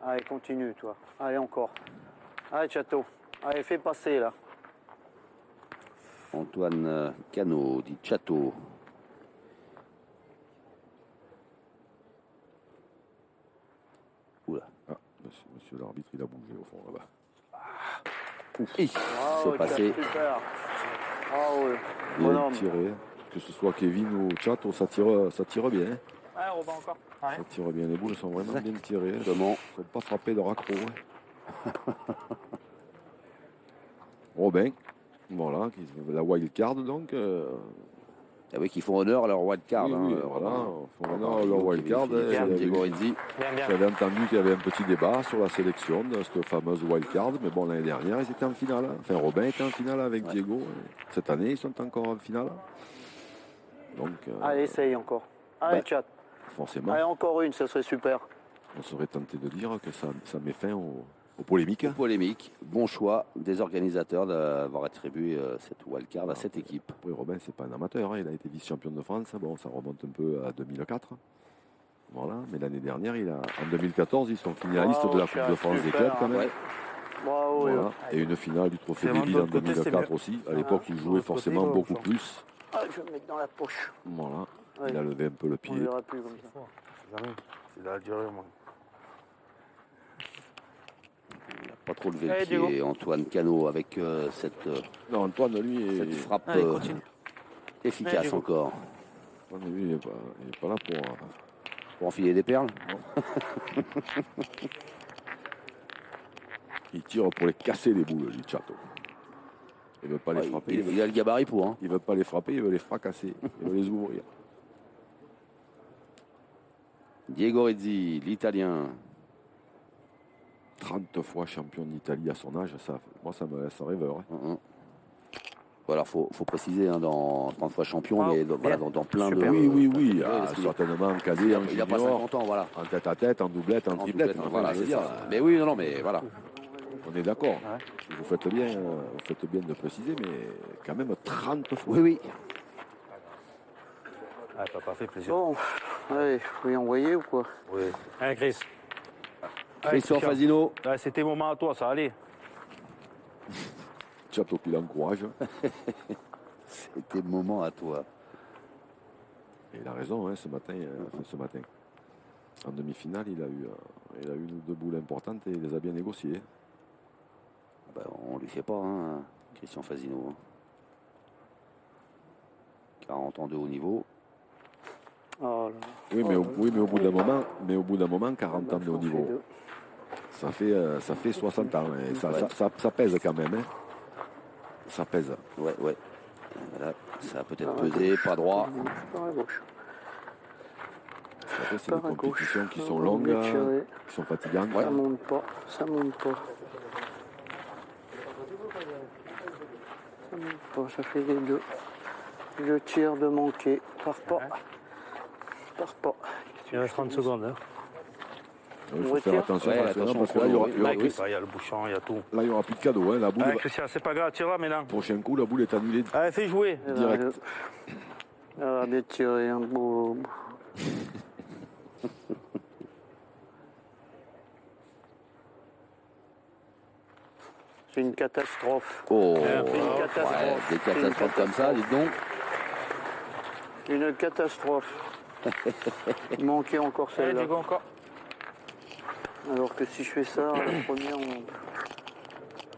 Allez, continue, toi. Allez, encore. Allez, Chateau. Allez, fais passer, là. Antoine Cano dit Chateau. Oula. Ah, monsieur l'arbitre, il a bougé au fond là-bas. C'est passé. Super. Ah oui. Bien Bonhomme. tiré. Que ce soit Kevin ou Chato, ça tire bien. Hein. Allez, Robin, encore. Allez. Ça tire bien. Les boules sont vraiment bien tirées. Elles Exactement. ne sont pas frappées de raccro. Hein. Robin, voilà, la wild card donc. Ah oui, qui font honneur à leur wildcard. Oui, hein, oui, Robin. voilà, font honneur à leur wild card. Diego Rizzi. Bien, bien. J'avais entendu qu'il y avait un petit débat sur la sélection de cette fameuse wild card, mais bon, l'année dernière, ils étaient en finale. Enfin, Robin était en finale avec Diego. Cette année, ils sont encore en finale. Donc, Allez, essaye encore. Allez, bah, Chat. forcément, Allez, encore une, ça serait super. on serait tenté de dire que ça met fin aux polémiques. Polémique. Bon choix des organisateurs d'avoir attribué cette wildcard à cette équipe. Après, Robin, c'est pas un amateur, hein, il a été vice-champion de France. Bon, ça remonte un peu à 2004. Voilà, mais l'année dernière, en 2014, ils sont finalistes Bravo, de la Coupe de France des super, clubs quand même. Ouais. Bravo, Voilà. Et une finale du Trophée C'est des bon, de Villes en l'autre côté, c'est 2004 mieux. aussi. À l'époque, il jouait l'autre côté, forcément là, beaucoup au fond. plus. Ah, je vais me mettre dans la poche. Voilà. Ouais. Il a levé un peu le On pied. ne verra plus comme ça. Jamais. Il a duré, moi. Il n'a pas trop levé Allez, le pied, Diego. Antoine Cano, avec cette Non, Antoine, lui, cette frappe Allez, continue. efficace Diego. encore. Antoine, lui, il n'est pas là Pour enfiler des perles. Il tire pour les casser les boules, lui, Chato. Il ne veut pas les Ouais, frapper. il a le gabarit pour. Hein. Il ne veut pas les frapper, il veut les fracasser. Il veut les ouvrir. Diego Rizzi, l'Italien. 30 fois champion d'Italie à son âge, moi, ça me laisse rêveur. Hein. Voilà, faut préciser, hein, dans 30 fois champion, Ah, mais voilà, dans plein de. Oui. parce qu'il Certainement en cadet, en il n'a pas junior, 50 ans, voilà. en tête à tête, en doublette, en En triplette. doublette, Enfin, voilà, je veux c'est dire, ça. Mais oui, non, mais voilà. on est d'accord. Vous faites bien de préciser, mais quand même 30 fois. Oui, oui. Ah, t'as pas fait plaisir. Bon, allez, vous y envoyer ou quoi? Oui. Allez, Chris. Christian Fasino. Ouais, c'était moment à toi, ça allait. Chateau qui l'encourage. C'était le moment à toi. Et il a raison, hein, ce matin. En demi-finale, il a eu une ou deux boules importantes et il les a bien négociées. Ben, on lui fait pas, hein, Christian Fasino. 40 ans de haut niveau. Oh là là. Oui, mais au bout d'un moment, 40 ans de haut niveau, ça fait 60 ans. Et ça pèse quand même. Hein. Ça pèse. Ouais. Voilà, ça a peut-être pesé, pas droit. Par la gauche. Après, c'est Par des la gauche. compétitions qui On sont va longues, l'étirer. qui sont fatigantes. Ça monte pas, ça monte pas. Ça monte pas, ça fait les deux. Je tire de manquer. Part pas. Part pas. Il reste 30 secondes. Hein. Il faut On faire retire. attention Ouais, parce que attention, là, il y aura, oui, il y aura oui. plus, Il y a le bouchon, il y a tout. là, il y aura plus de cadeau. Hein. La boule, Allez, Christian, c'est pas grave, tire-la maintenant. prochain coup, la boule est annulée. Allez, fais jouer. Direct. Elle va bien tirer un beau. C'est une catastrophe. Oh, Une catastrophe. ouais, des catastrophes comme ça, dites donc. Une catastrophe. Il manquait encore Allez, celle-là. Diego, encore. Alors que si je fais ça, la première, on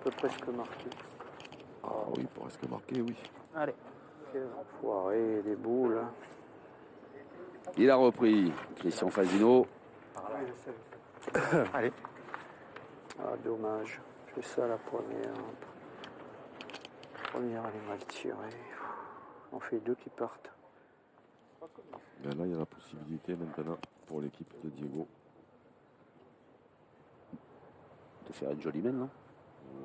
peut presque marquer. Ah oui, presque marqué, oui. Allez. Quel enfoiré, les boules. Hein. Il a repris Christian Fasino. Allez. Ah, dommage. C'est ça la première. La première, elle est mal tirée. On fait 2 qui partent. Ben là, il y a la possibilité maintenant pour l'équipe de Diego. De faire une jolie main, non?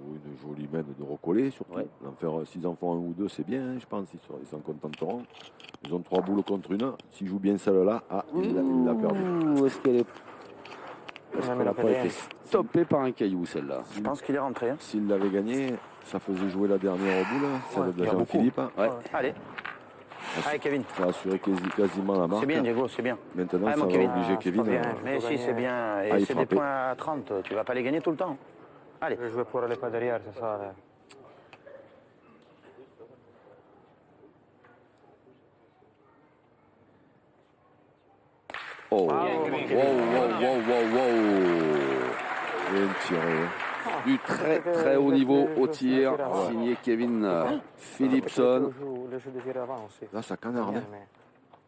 Une jolie main de recoller surtout. Ouais. D'en faire, s'ils en font un ou deux, c'est bien, hein, je pense. Ils s'en contenteront. Ils ont 3 boules contre une. S'ils jouent bien celle-là, il l'a perdu. Où est-ce qu'elle est? Est-ce qu'elle n'a pas été stoppée par un caillou, celle-là? Je pense qu'il est rentré. Hein. S'il l'avait gagné, ça faisait jouer la dernière boule, celle de Jean-Philippe. Ouais. Allez. Allez, Kevin. Ça a assuré quasiment la marque. C'est bien, Diego, c'est bien. Maintenant, Allez, ça mon va Kevin. obliger Kevin. Mais si, c'est bien. Et il c'est des frappait. points à 30. Tu vas pas les gagner tout le temps. Allez. Je jouais pour aller pas derrière, c'est ça. Là. Oh, wow. Bien tiré. Du très haut niveau au tir, signé Kevin Philipson. Le jeu de tir avant aussi. Là, ça canarde. hein.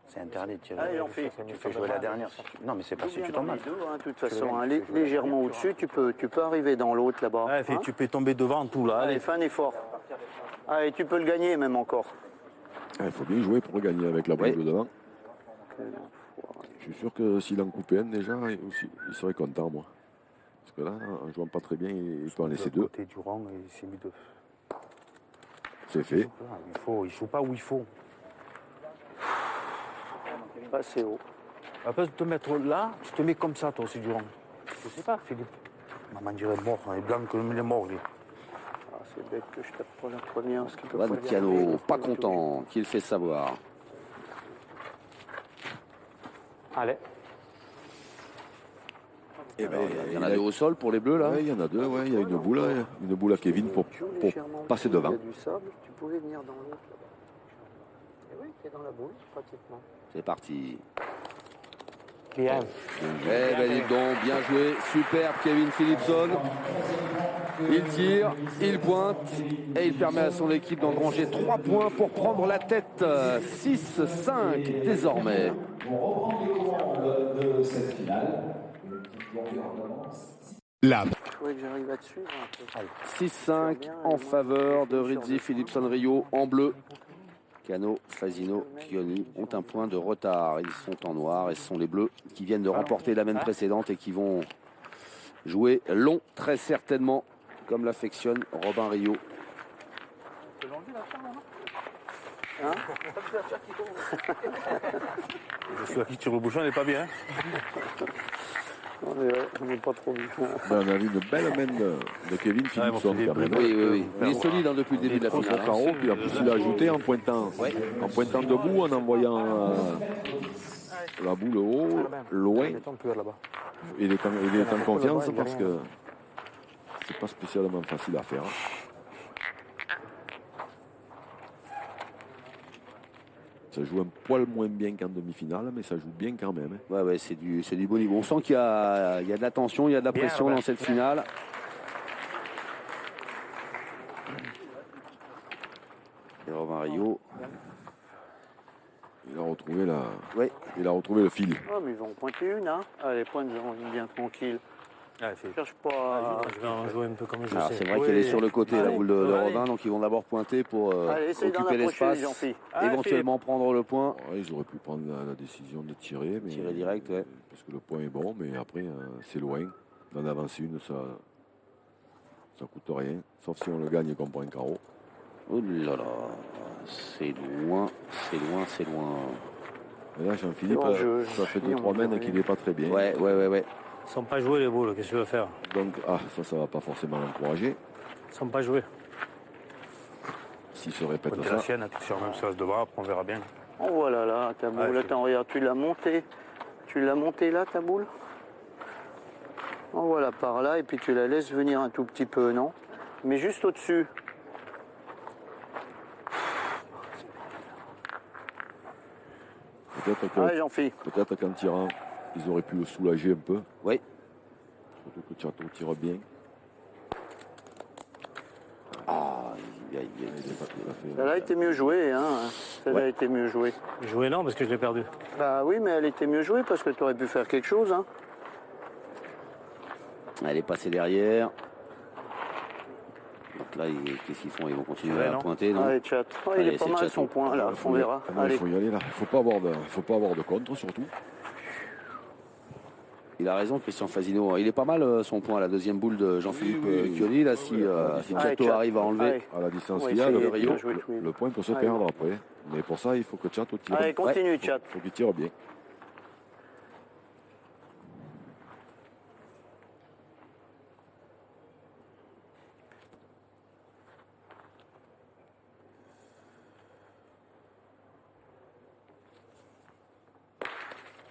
C'est interdit de tirer. Allez, on fait. Tu fais jouer la dernière. Non, mais c'est pas si tu tombes mal. De toute façon, hein, légèrement au-dessus, tu peux arriver dans l'autre là-bas. Ouais, hein. tu peux tomber devant tout là. Allez, fais un effort. Allez, tu peux le gagner même encore. Il faut bien jouer pour gagner avec la boule de devant. Je suis sûr que s'il en coupait un déjà, il serait content, moi. Parce que là, en jouant pas très bien, il peut en laisser 2. Côté du rang, il s'est mis de. C'est fait. Il joue pas où il faut. Pas assez haut. À place de te mettre là, tu te mets comme ça, toi aussi, Durand. Je sais pas, Philippe. Maman dirait mort, il est blanc comme il est mort, lui. Ah, c'est bête que je tape pas la première. Parce qu'il peut Van pas le Cano, garder. pas content, qu'il fait savoir. Allez. Et ben, Il y en a 2 au sol pour les bleus, là. Ouais, il y en a 2, ouais. Il y a une boule à Kevin pour passer devant. Il y a du sable, tu pouvais venir dans l'autre là-bas. Et oui, tu es dans la boule, pratiquement. C'est parti. Bien. Eh ben dis donc, bien joué, superbe Kevin Philipson. Il tire, il pointe et il permet à son équipe d'engranger 3 points pour prendre la tête. 6-5 désormais. On reprend les commandes de cette finale. Il faudrait que j'arrive à te suivre un peu. 6-5 en faveur de Rizzi Philipson Rio en bleu. Cano, Fasino, Chioni ont un point de retard. Ils sont en noir et ce sont les bleus qui viennent de remporter la main précédente et qui vont jouer long, très certainement, comme l'affectionne Robin Rio. Celui qui tire le bouchon, il n'est pas bien. On n'est pas trop bien. Ben, on a vu une belle main de Kevin Philipson. Quand même. Oui. Il est solide hein, depuis le début de la finale. En haut, puis il a ajouté en pointant debout, en envoyant la boule haut, loin. Il est en confiance parce que c'est pas spécialement facile à faire. Ça joue un poil moins bien qu'en demi-finale, mais ça joue bien quand même. Ouais, c'est du beau niveau. On sent qu'il y a de la tension, il y a de la pression dans cette finale. Et Robin Rio. Il a retrouvé le fil. Ah, mais ils vont pointer une, hein. Allez, pointe bien tranquille. Cherche pas. Je vais en jouer un peu comme je Alors sais. c'est vrai qu'elle est sur le côté, la boule de Robin, donc ils vont d'abord pointer pour occuper l'espace, éventuellement prendre le point. Ouais, ils auraient pu prendre la décision de tirer. Mais, Tirer direct, ouais. Parce que le point est bon, mais après, c'est loin. D'en avancer une, ça coûte rien. Sauf si on le gagne comme point carreau. Oh là là, c'est loin. Et là, Jean-Philippe, ça fait 2-3 mènes qu'il n'est pas très bien. Ouais. Ils sont pas joués les boules, qu'est-ce que tu veux faire? Donc, ça va pas forcément l'encourager. Ils sont pas joués. S'il se répète Côté ça. la sienne, tu tires même ça devant, après on verra bien. Oh voilà là, ta boule. Attends, regarde, tu l'as montée. Tu l'as montée là, ta boule. Oh voilà, par là, et puis tu la laisses venir un tout petit peu, non? Mais juste au-dessus. Peut-être qu'en tirant, ils auraient pu le soulager un peu. Oui. Surtout que Tchato tire bien. Elle a été mieux jouée, hein. Elle a été mieux jouée. Jouer non, parce que je l'ai perdu. Bah oui, mais elle était mieux jouée parce que tu aurais pu faire quelque chose, hein. Elle est passée derrière. Donc là, qu'est-ce qu'ils font? Ils vont continuer à pointer, non? Allez, chat. Il Allez, est pas c'est mal Chateau. son point, là, on verra. Il Allez. faut y aller là. Il ne faut pas avoir de contre surtout. Il a raison, Christian Fasino. Il est pas mal son point, la deuxième boule de Jean-Philippe Chioli. Là, si Chateau arrive à enlever. À la distance Ouais, qu'il y a, essayer le point peut se Allez. perdre après. Mais pour ça, il faut que Chateau tire. Allez, continue, Ouais, chat. Il faut qu'il tire bien.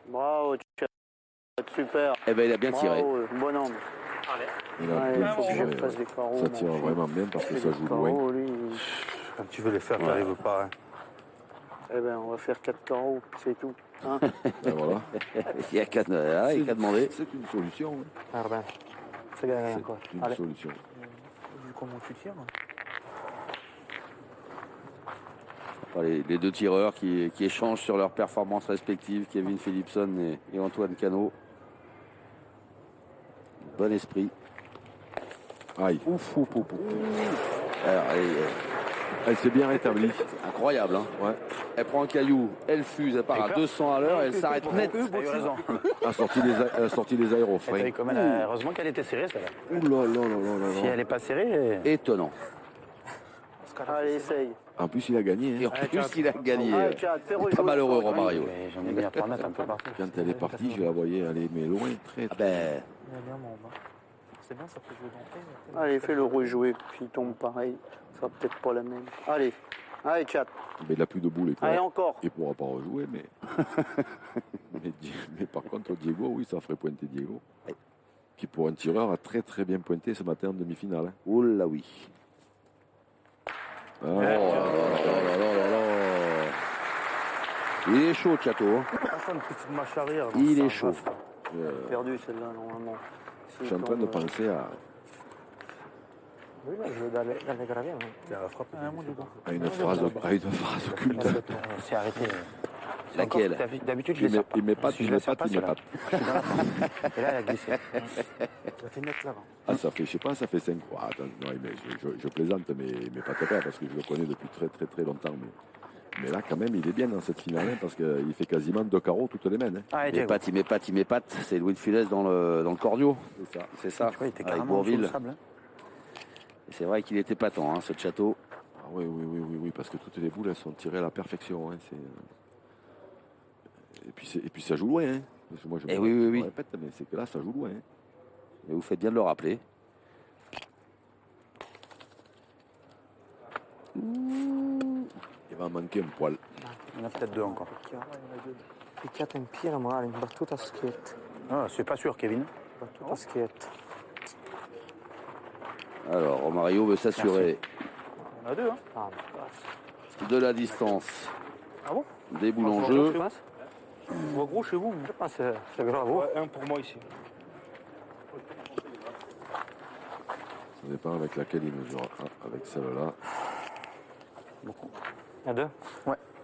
Bravo, chat. Super. Eh ben, il a bien tiré. Bravo, bon angle. Il a Ouais, bien il faut que tiré, je fasse ouais. des carreaux. Ça mon tire fils. vraiment bien parce que Il ça fait joue des loin. carreaux, lui. Quand tu veux les faire, tu n'arrives pas. Hein. Eh ben, on va faire 4 carreaux, c'est tout. Hein. Et voilà. Il y a qu'à demander. C'est une solution. hein. Ah ben, c'est gagné C'est encore. une Allez. solution. Comment tu tires? Les deux tireurs qui échangent sur leurs performances respectives, Kevin Philipson et Antoine Cano. Bon esprit. Aïe. Ouf. Alors, Elle s'est bien rétablie. c'est incroyable, hein. Ouais. Elle prend un caillou, elle fuse, elle part à 200 à l'heure, elle s'arrête net. Tu as eu raison. Elle a sorti les aérofreins. Heureusement qu'elle était serrée, celle-là. Ouh là là là là là. Si elle n'est pas serrée. Étonnant. Allez, essaye. En plus, il a gagné. Et hein. en plus, il a gagné. Allez, chat, fais rejouer. Pas malheureux, Romario. J'en ai mis à 3 mètres un peu partout. Quand elle est partie, je la voyais aller mais loin, très Ah très. ben, C'est bien, ça peut jouer dans Allez, fais-le rejouer, puis il tombe pareil. Ça sera peut-être pas la même. Allez, chat. Mais il n'a plus de boule. Allez, encore. Il ne pourra pas rejouer, mais... mais par contre, Diego, oui, ça ferait pointer Diego. Qui, pour un tireur, a très très bien pointé ce matin en demi-finale. hein. oh là oui. Ah, Oh là là là là. Il est chaud, Chateau. hein. Une petite marche arrière. Il est chaud. Perdu celle-là, normalement. Je suis en train de penser à Oui, là, je vais dans les graviers. hein. C'est la frappe. une phrase culte. C'est arrêté. Laquelle? D'habitude, je les sors. Il m'épate, Je il la sors m'épate, il pas, m'épate. Et là, elle a glissé. Ça fait net là-bas. Ah, ça fait, je sais pas, ça fait 5 fois. Ah, attends, non, mais je plaisante, mais il m'épate pas parce que je le connais depuis très très très longtemps. Mais là, quand même, il est bien dans cette finale hein, parce qu'il fait quasiment 2 carreaux toutes les mains. hein. Il m'épate. C'est Louis de Funès dans le cordio. C'est ça. C'est ça. Tu vois, il était avec carrément sous le Bourville. sable. hein. Et c'est vrai qu'il était épatant, hein, ce Chateau. Ah, oui, parce que toutes les boules, elles sont tirées à la perfection. hein, Et puis ça joue loin. Hein. Parce que moi, je Eh me oui, oui, oui. répète, mais c'est que là, ça joue loin. hein. Et vous faites bien de le rappeler. Il va en manquer un poil. Il y en a peut-être 2 encore. Picchiata in pieno male, battuta a schietto. Ah, c'est pas sûr, Kevin. Battuta a schietto. Alors, Romario veut s'assurer Il y en a 2, hein. Ah, de la distance Ah bon? des boules en jeu. On voit gros chez vous. Je pense que c'est grave. Oh. Un pour moi ici. Ça dépend avec laquelle il mesure. Ah, avec celle-là, Il y a 2.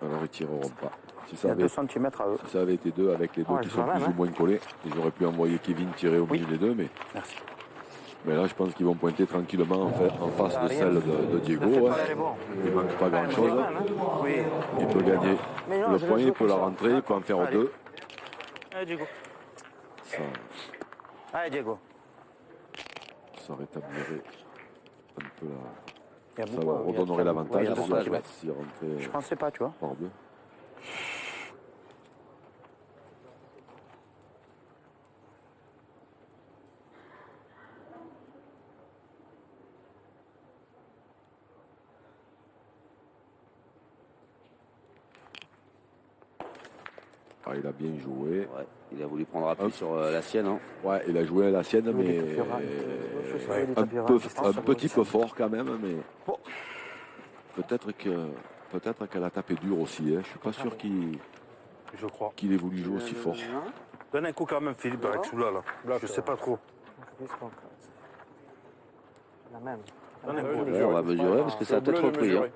alors ils tireront pas. Si Il y ça a avait, 2 cm à eux. si ça avait été 2 avec les deux Ouais, qui je sont vois plus même, ou moins collés, ils auraient pu envoyer Kevin tirer au milieu des deux. Merci. Mais là, je pense qu'ils vont pointer tranquillement en face de celle de Diego. hein. Il ne manque pas grand-chose. Oui. Il peut gagner Mais non, le je point, le il joue peut la comme ça. rentrer, il peut en faire 2. Allez, Diego. Ça, Allez, Diego. ça rétablirait un peu la... Il y a Ça beaucoup, redonnerait il y a l'avantage deux centimètres. s'il rentrait Je pensais pas, tu vois. par 2. Ah, il a bien joué. Ouais, il a voulu prendre appui sur la sienne. Hein. Ouais, il a joué à la sienne, mais un petit peu fort quand même. Mais peut-être qu'elle a tapé dur aussi. Hein. Je suis pas sûr Je crois. qu'il ait voulu jouer aussi fort. Donne un coup quand même, Philippe, avec celui-là. Là. Je sais pas trop. La même. Donne un coup. Ouais, on va mesurer parce que ça a peut-être repris. Hein.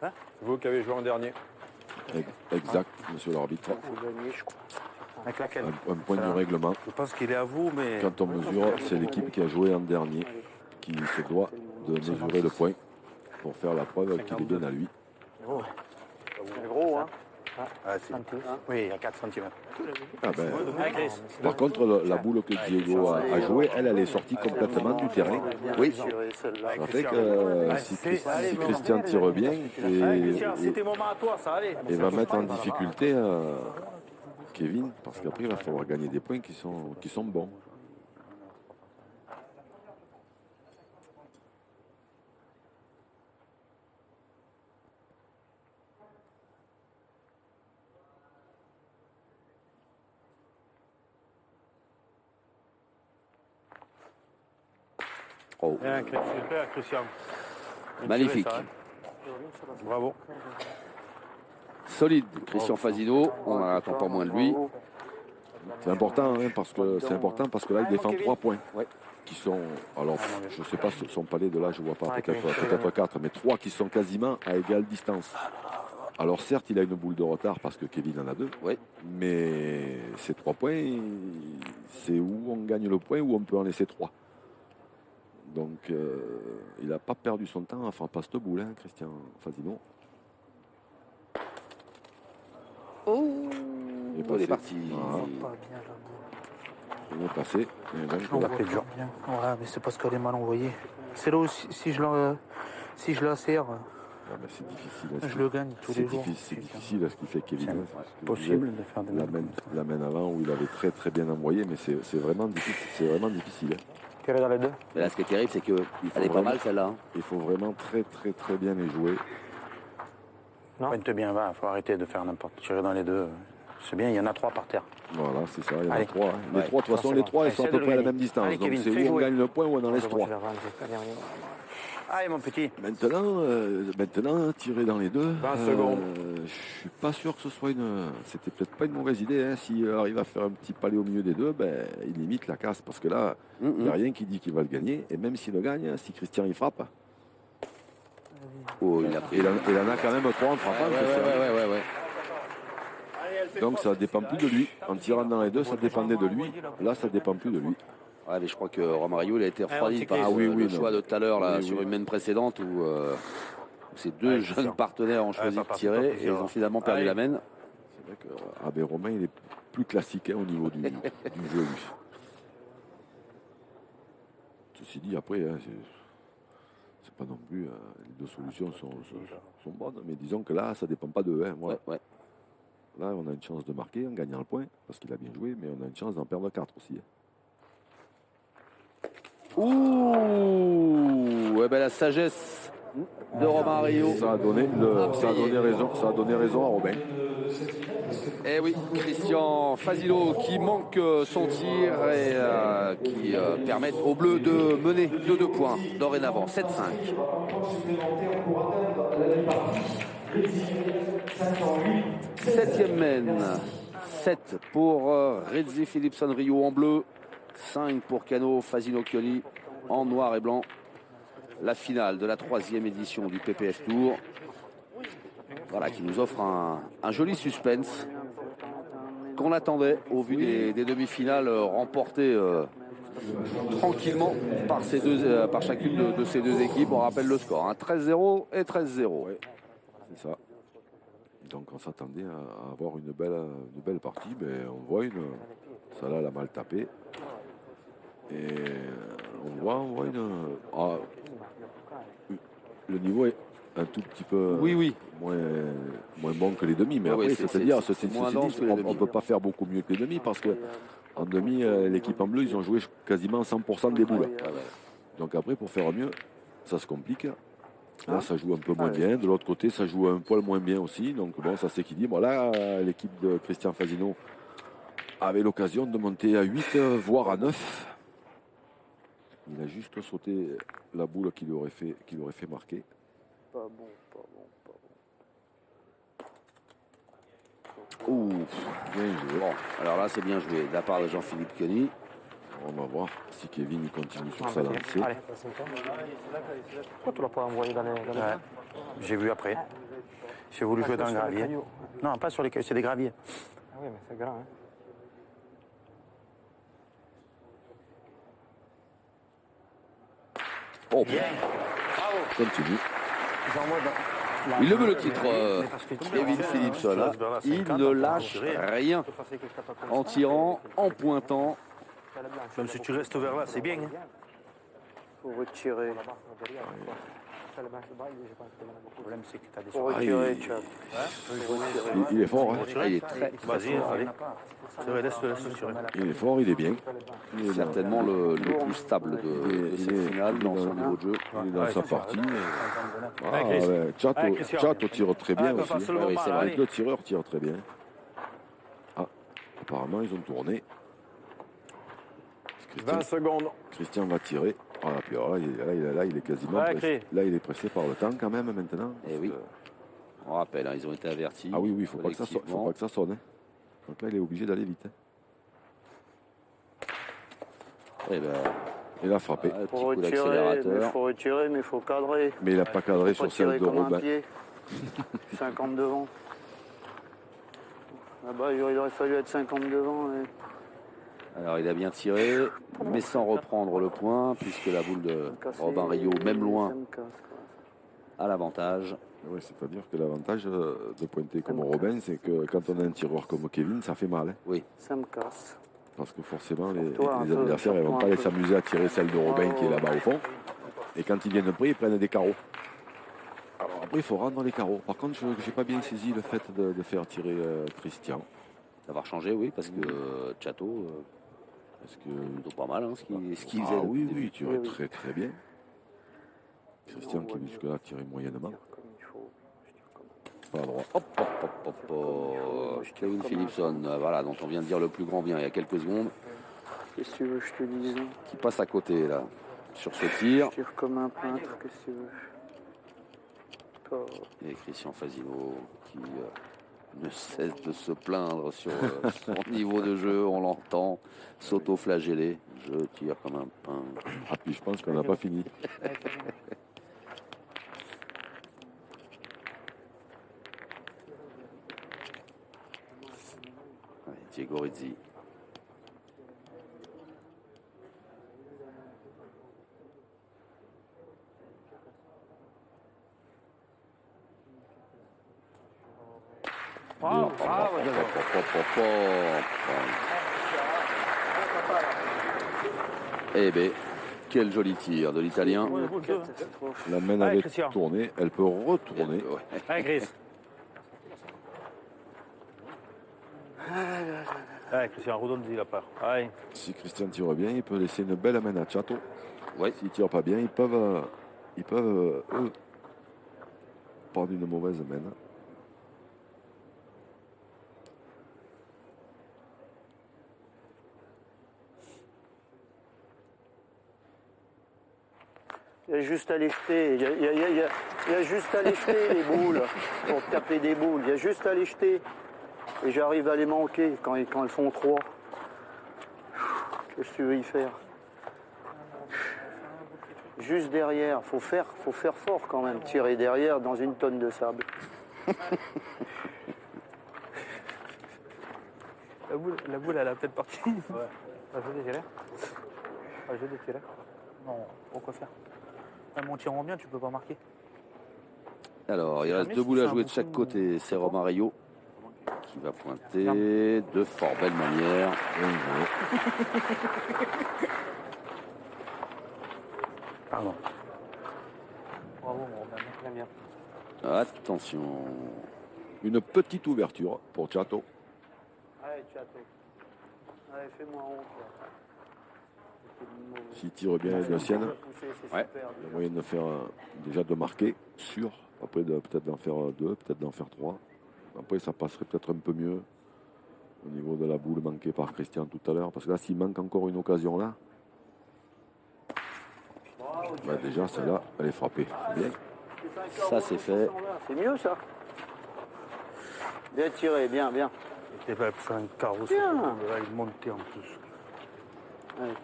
C'est vous qui avez joué en dernier. Exact, monsieur l'arbitre. Vous gagnez, je crois. Avec laquelle? Un point du règlement. Je pense qu'il est à vous, mais... Quand on mesure, c'est l'équipe qui a joué en dernier qui se doit de mesurer le point pour faire la preuve qu'il est bien à lui. C'est gros, hein. Ah, oui, il y a 4 cm. Ah ben, par contre, la boule que Diego a jouée, elle est sortie complètement du terrain. Oui. Ça fait que si Christian tire bien C'était moment à toi, ça allait. et va mettre en difficulté Kevin, parce qu'après il va falloir gagner des points qui sont bons. Oh. Bien, super, Christian. Magnifique. Bravo. Solide, Christian Fasino. On n'en attend pas moins de lui. C'est important, hein, parce que là il défend 3 points. Qui sont, alors je ne sais pas, son palais de là, je ne vois pas, peut-être 4, mais 3 qui sont quasiment à égale distance. Alors certes, il a une boule de retard parce que Kevin en a 2, mais ces 3 points, c'est où on gagne le point ou on peut en laisser 3. Donc il n'a pas perdu son temps à faire pas cette boule, hein, Christian Fasino. Il est parti. Voilà. Il est passé. Et donc, On va dur. Ouais, mais c'est parce qu'elle est mal envoyée. C'est là où si je la serre, c'est difficile. je le gagne tous les jours. C'est difficile ce qu'il fait Kevin. C'est possible de faire des la main avant où il avait très très bien envoyé, mais c'est vraiment difficile. C'est vraiment difficile. Tirer dans les deux. Mais là, ce qui est terrible, c'est qu'elle est pas mal celle-là. Hein. Il faut vraiment très très très bien les jouer. Non. Pointe bien, va. Faut arrêter de faire n'importe. Tirer dans les deux. C'est bien, il y en a 3 par terre. Voilà, c'est ça, il y en a Allez. 3. Hein. Les 3, de toute façon, les 3, ils sont à peu près à la même distance. Allez, donc Kevin, c'est fais où on jouer. gagne le point ou on en laisse 3. Allez, mon petit. Maintenant, tirer dans les deux. 20 secondes. Je suis pas sûr que ce soit c'était peut-être pas une mauvaise idée. Hein. S'il arrive à faire un petit palais au milieu des deux, ben, il limite la casse. Parce que là, il n'y a rien qui dit qu'il va le gagner. Et même s'il le gagne, si Christian il frappe. Oh, il en a quand même 3 en frappant. Ouais. Donc ça dépend plus de lui. En tirant dans les deux, ça dépendait de lui. Là, ça dépend plus de lui. Ouais, mais je crois que Romario il a été refroidi par le choix de tout à l'heure là, sur une main précédente où ces deux jeunes partenaires ont choisi de tirer et ils ont finalement perdu la main. C'est vrai que Romain il est plus classique, hein, au niveau du jeu. Lui. Ceci dit, après, hein, c'est pas non plus. Les deux solutions sont bonnes, mais disons que là, ça dépend pas d'eux. Hein, voilà. Là, on a une chance de marquer en gagnant le point, parce qu'il a bien joué, mais on a une chance d'en perdre 4 aussi. Hein. Ouh, la sagesse de Romario. Ça a donné raison à Robin. Eh oui, Christian Fasino qui manque son tir et qui permet aux Bleus de mener de 2 points dorénavant, 7-5. Septième main, 7 pour Rizzi Philipson Rio en bleu, 5 pour Cano Fasino Chioli en noir et blanc. La finale de la 3e édition du PPF Tour. Voilà, qui nous offre un joli suspense qu'on attendait au vu des demi-finales remportées tranquillement par chacune de ces deux équipes. On rappelle le score, hein, 13-0 et 13-0. Ouais, c'est ça. Donc on s'attendait à avoir une belle partie, mais on voit ça là, elle a mal tapé. Et on voit le niveau est un tout petit peu moins bon que les demi, mais après, c'est-à-dire, on ne peut pas faire beaucoup mieux que les demi, parce que en demi, l'équipe en bleu, ils ont joué quasiment 100% des boules. Donc après, pour faire mieux, ça se complique. Là, ça joue un peu moins bien. De l'autre côté, ça joue un poil moins bien aussi. Donc bon, ça s'équilibre. Là, l'équipe de Christian Fasino avait l'occasion de monter à 8, voire à 9. Il a juste sauté la boule qui lui aurait fait marquer. Pas bon. Ouh, bien joué. Bon, alors là, c'est bien joué de la part de Jean-Philippe Chioni. On va voir si Kevin continue sur sa lancée. Allez. Pourquoi tu l'as pas envoyé dans les... J'ai vu après. J'ai voulu jouer dans le gravier. Non, pas sur les cailloux, c'est des graviers. Ah oui, mais c'est grand. Hein. Oh, continue. Il le veut le titre, Kevin Philipson, là, il ne lâche rien en tirant, en pointant. Même si tu restes vers là, c'est bien. Hein. Faut retirer. Le problème, c'est que tu as des Faut retirer, Tchad. Il est fort, hein. il est très, très Vas-y, fort. allez. C'est vrai, laisse tirer. Il est fort, il est bien. Il est Certainement le plus stable de cette finale dans son niveau de jeu. Il est dans sa partie. Ah, Chris. ouais, Chato tire très bien Ouais, aussi. pas seulement Oui, c'est mal, vrai, allez. les deux tireurs tirent très bien. Ah, apparemment, ils ont tourné. 20 secondes. Christian va tirer. Ah, puis alors là, il est quasiment Ouais, pressé. Chris. Là, il est pressé par le temps quand même maintenant. Et oui, on rappelle, hein, ils ont été avertis. Ah oui, il ne faut pas que ça sonne. Hein. Donc là, il est obligé d'aller vite. Hein. Et ben, Il a frappé. un petit Faut coup retirer, d'accélérateur. mais il faut cadrer. Mais il n'a pas cadré Faut sur celle tirer de comme un Robin. pied. 50 devant. Là-bas, il aurait fallu être 50 devant. Alors il a bien tiré, mais sans reprendre le point, puisque la boule de Robin Rio, même loin, a l'avantage. Oui, c'est-à-dire que l'avantage de pointer comme Robin, c'est que quand on a un tireur comme Kevin, ça fait mal. Hein. Oui. Ça me casse. Parce que forcément, les Toi, un peu, adversaires ne vont pas un aller peu. s'amuser à tirer celle de Robin qui est là-bas au fond. Et quand ils viennent près, ils prennent des carreaux. Alors après, il faut rendre les carreaux. Par contre, je n'ai pas bien saisi le fait de faire tirer Christian. D'avoir changé, oui, parce que Chato, Parce que... plutôt pas mal, hein, ce qu'il faisait. Ah oui, depuis le oui, tu début. tirais très très bien. Christian qui jusque-là tirait moyennement. Pas droit. Hop, hop, hop, hop, hop. Kevin Philipson, voilà, dont on vient de dire le plus grand bien il y a quelques secondes, Qu'est-ce que tu veux que je te dise? qui passe à côté, là, sur ce tir. Je tire comme un peintre, qu'est-ce que tu veux? Oh. Et Christian Fasino qui ne cesse de se plaindre sur son niveau de jeu, on l'entend s'auto-flageller. Je tire comme un peintre. Ah puis je pense qu'on n'a pas fini. Ouais, Diego Rizzi. Bravo, bravo. Eh bien, quel joli tir de l'Italien. La main Allez, avait Christian. tourné, elle peut retourner. Ouais. Allez, Chris. Allez, Christian, redonne-y la part. Allez. Si Christian tire bien, il peut laisser une belle main à Chato. Ouais. S'il ne tire pas bien, ils peuvent eux, prendre une mauvaise main. Il y a juste à les jeter. Il y a juste à les jeter, les boules, pour taper des boules. Il y a juste à les jeter. Et j'arrive à les manquer quand elles font 3. Qu'est-ce que tu veux y faire? Juste derrière. Faut faire fort quand même. Tirer derrière dans une tonne de sable. La boule, elle a peut-être parti. Ouais. Je vais détirer. Je vais détirer. Non, pourquoi faire? Même en tirant bien, tu peux pas marquer. Alors, il reste deux boules à jouer de chaque côté. C'est Robin Rio qui va pointer de fort belle manière. Pardon. Bravo, mon Robin, très bien. Attention. Une petite ouverture pour Chato. Allez, Chato. Allez, fais-moi honte. S'il tire bien la sienne, Ouais. il y a moyen de faire déjà de marquer, sûr. Après, peut-être d'en faire 2, peut-être d'en faire 3. Après, ça passerait peut-être un peu mieux au niveau de la boule manquée par Christian tout à l'heure. Parce que là, s'il manque encore une occasion là, bah déjà, celle-là, elle est frappée. Bien. Ça, c'est fait. C'est mieux, ça. Bien tiré, bien, bien. Il était faire un carreau. Bien. Là, il montait en plus. Ouais.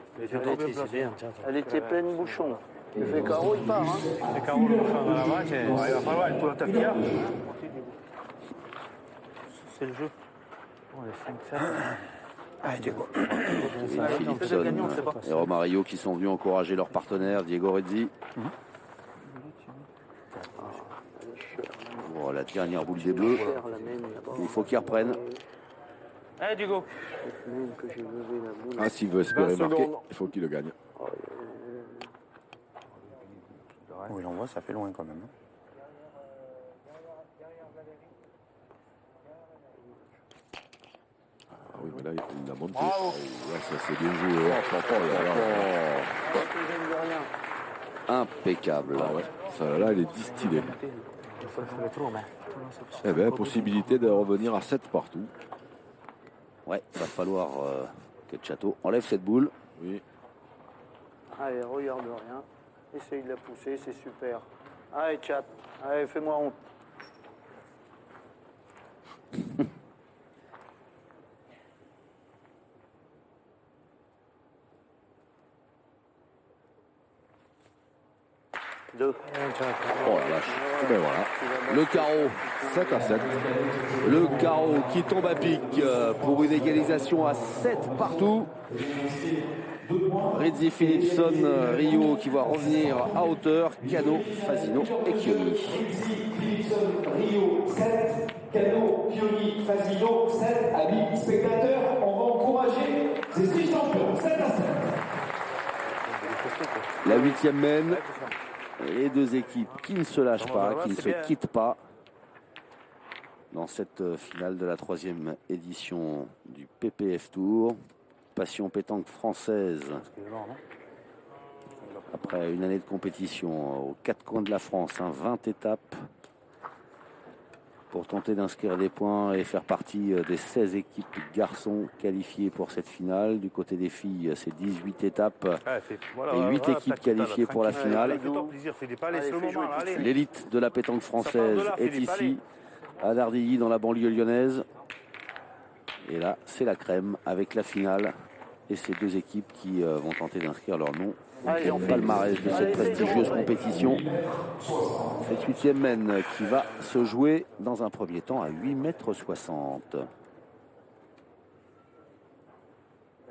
Elle était pleine bouchon. Il fait carreau, il part. Hein. C'est carreau le bouchon dans la match. Il va falloir une pointe à pied. C'est le jeu. Bon, les 5-7. Allez, Diego. Et Philipson et Romario qui sont venus encourager leur partenaire, Diego Rezzi. Bon, la dernière boule des Bleus. Il faut qu'ils reprennent. Allez, Diego. Ah, s'il veut espérer 20 marquer, secondes. il faut qu'il le gagne. Oui, il envoie, ça fait loin quand même. Hein. Ah oui, mais là, il l'a monté. Ah, là, ça c'est bien joué. Impeccable. Ah ouais, ça là, il est distillé. Eh bien, possibilité de revenir à 7 partout. Ouais, va falloir que Chateau enlève cette boule. Oui. Allez, regarde rien. Essaye de la pousser, c'est super. Allez, chat. Allez, fais-moi honte. Deux. Oh la vache. Et ben voilà. Le carreau. 7 à 7. Le carreau qui tombe à pic pour une égalisation à 7 partout. Rezzi, Philipson, Rio qui va revenir à hauteur. Cano, Fasino et Chioni. Philipson, Rio, 7. Cano, Chioni, Fasino, 7. Amis spectateurs, on va encourager ces 6 champions. 7 à 7. La 8e mène. Les deux équipes qui ne se lâchent pas, qui ne se quittent pas dans cette finale de la 3e édition du PPF Tour. Passion pétanque française. Après une année de compétition aux 4 coins de la France, 20 étapes pour tenter d'inscrire des points et faire partie des 16 équipes garçons qualifiées pour cette finale. Du côté des filles, c'est 18 étapes et 8 équipes qualifiées pour la finale. L'élite de la pétanque française est ici, à Dardilly, dans la banlieue lyonnaise. Et là, c'est la crème avec la finale et ces deux équipes qui vont tenter d'inscrire leur nom au palmarès de cette prestigieuse compétition. Cette 8e mène qui va se jouer dans un premier temps à 8,60 m.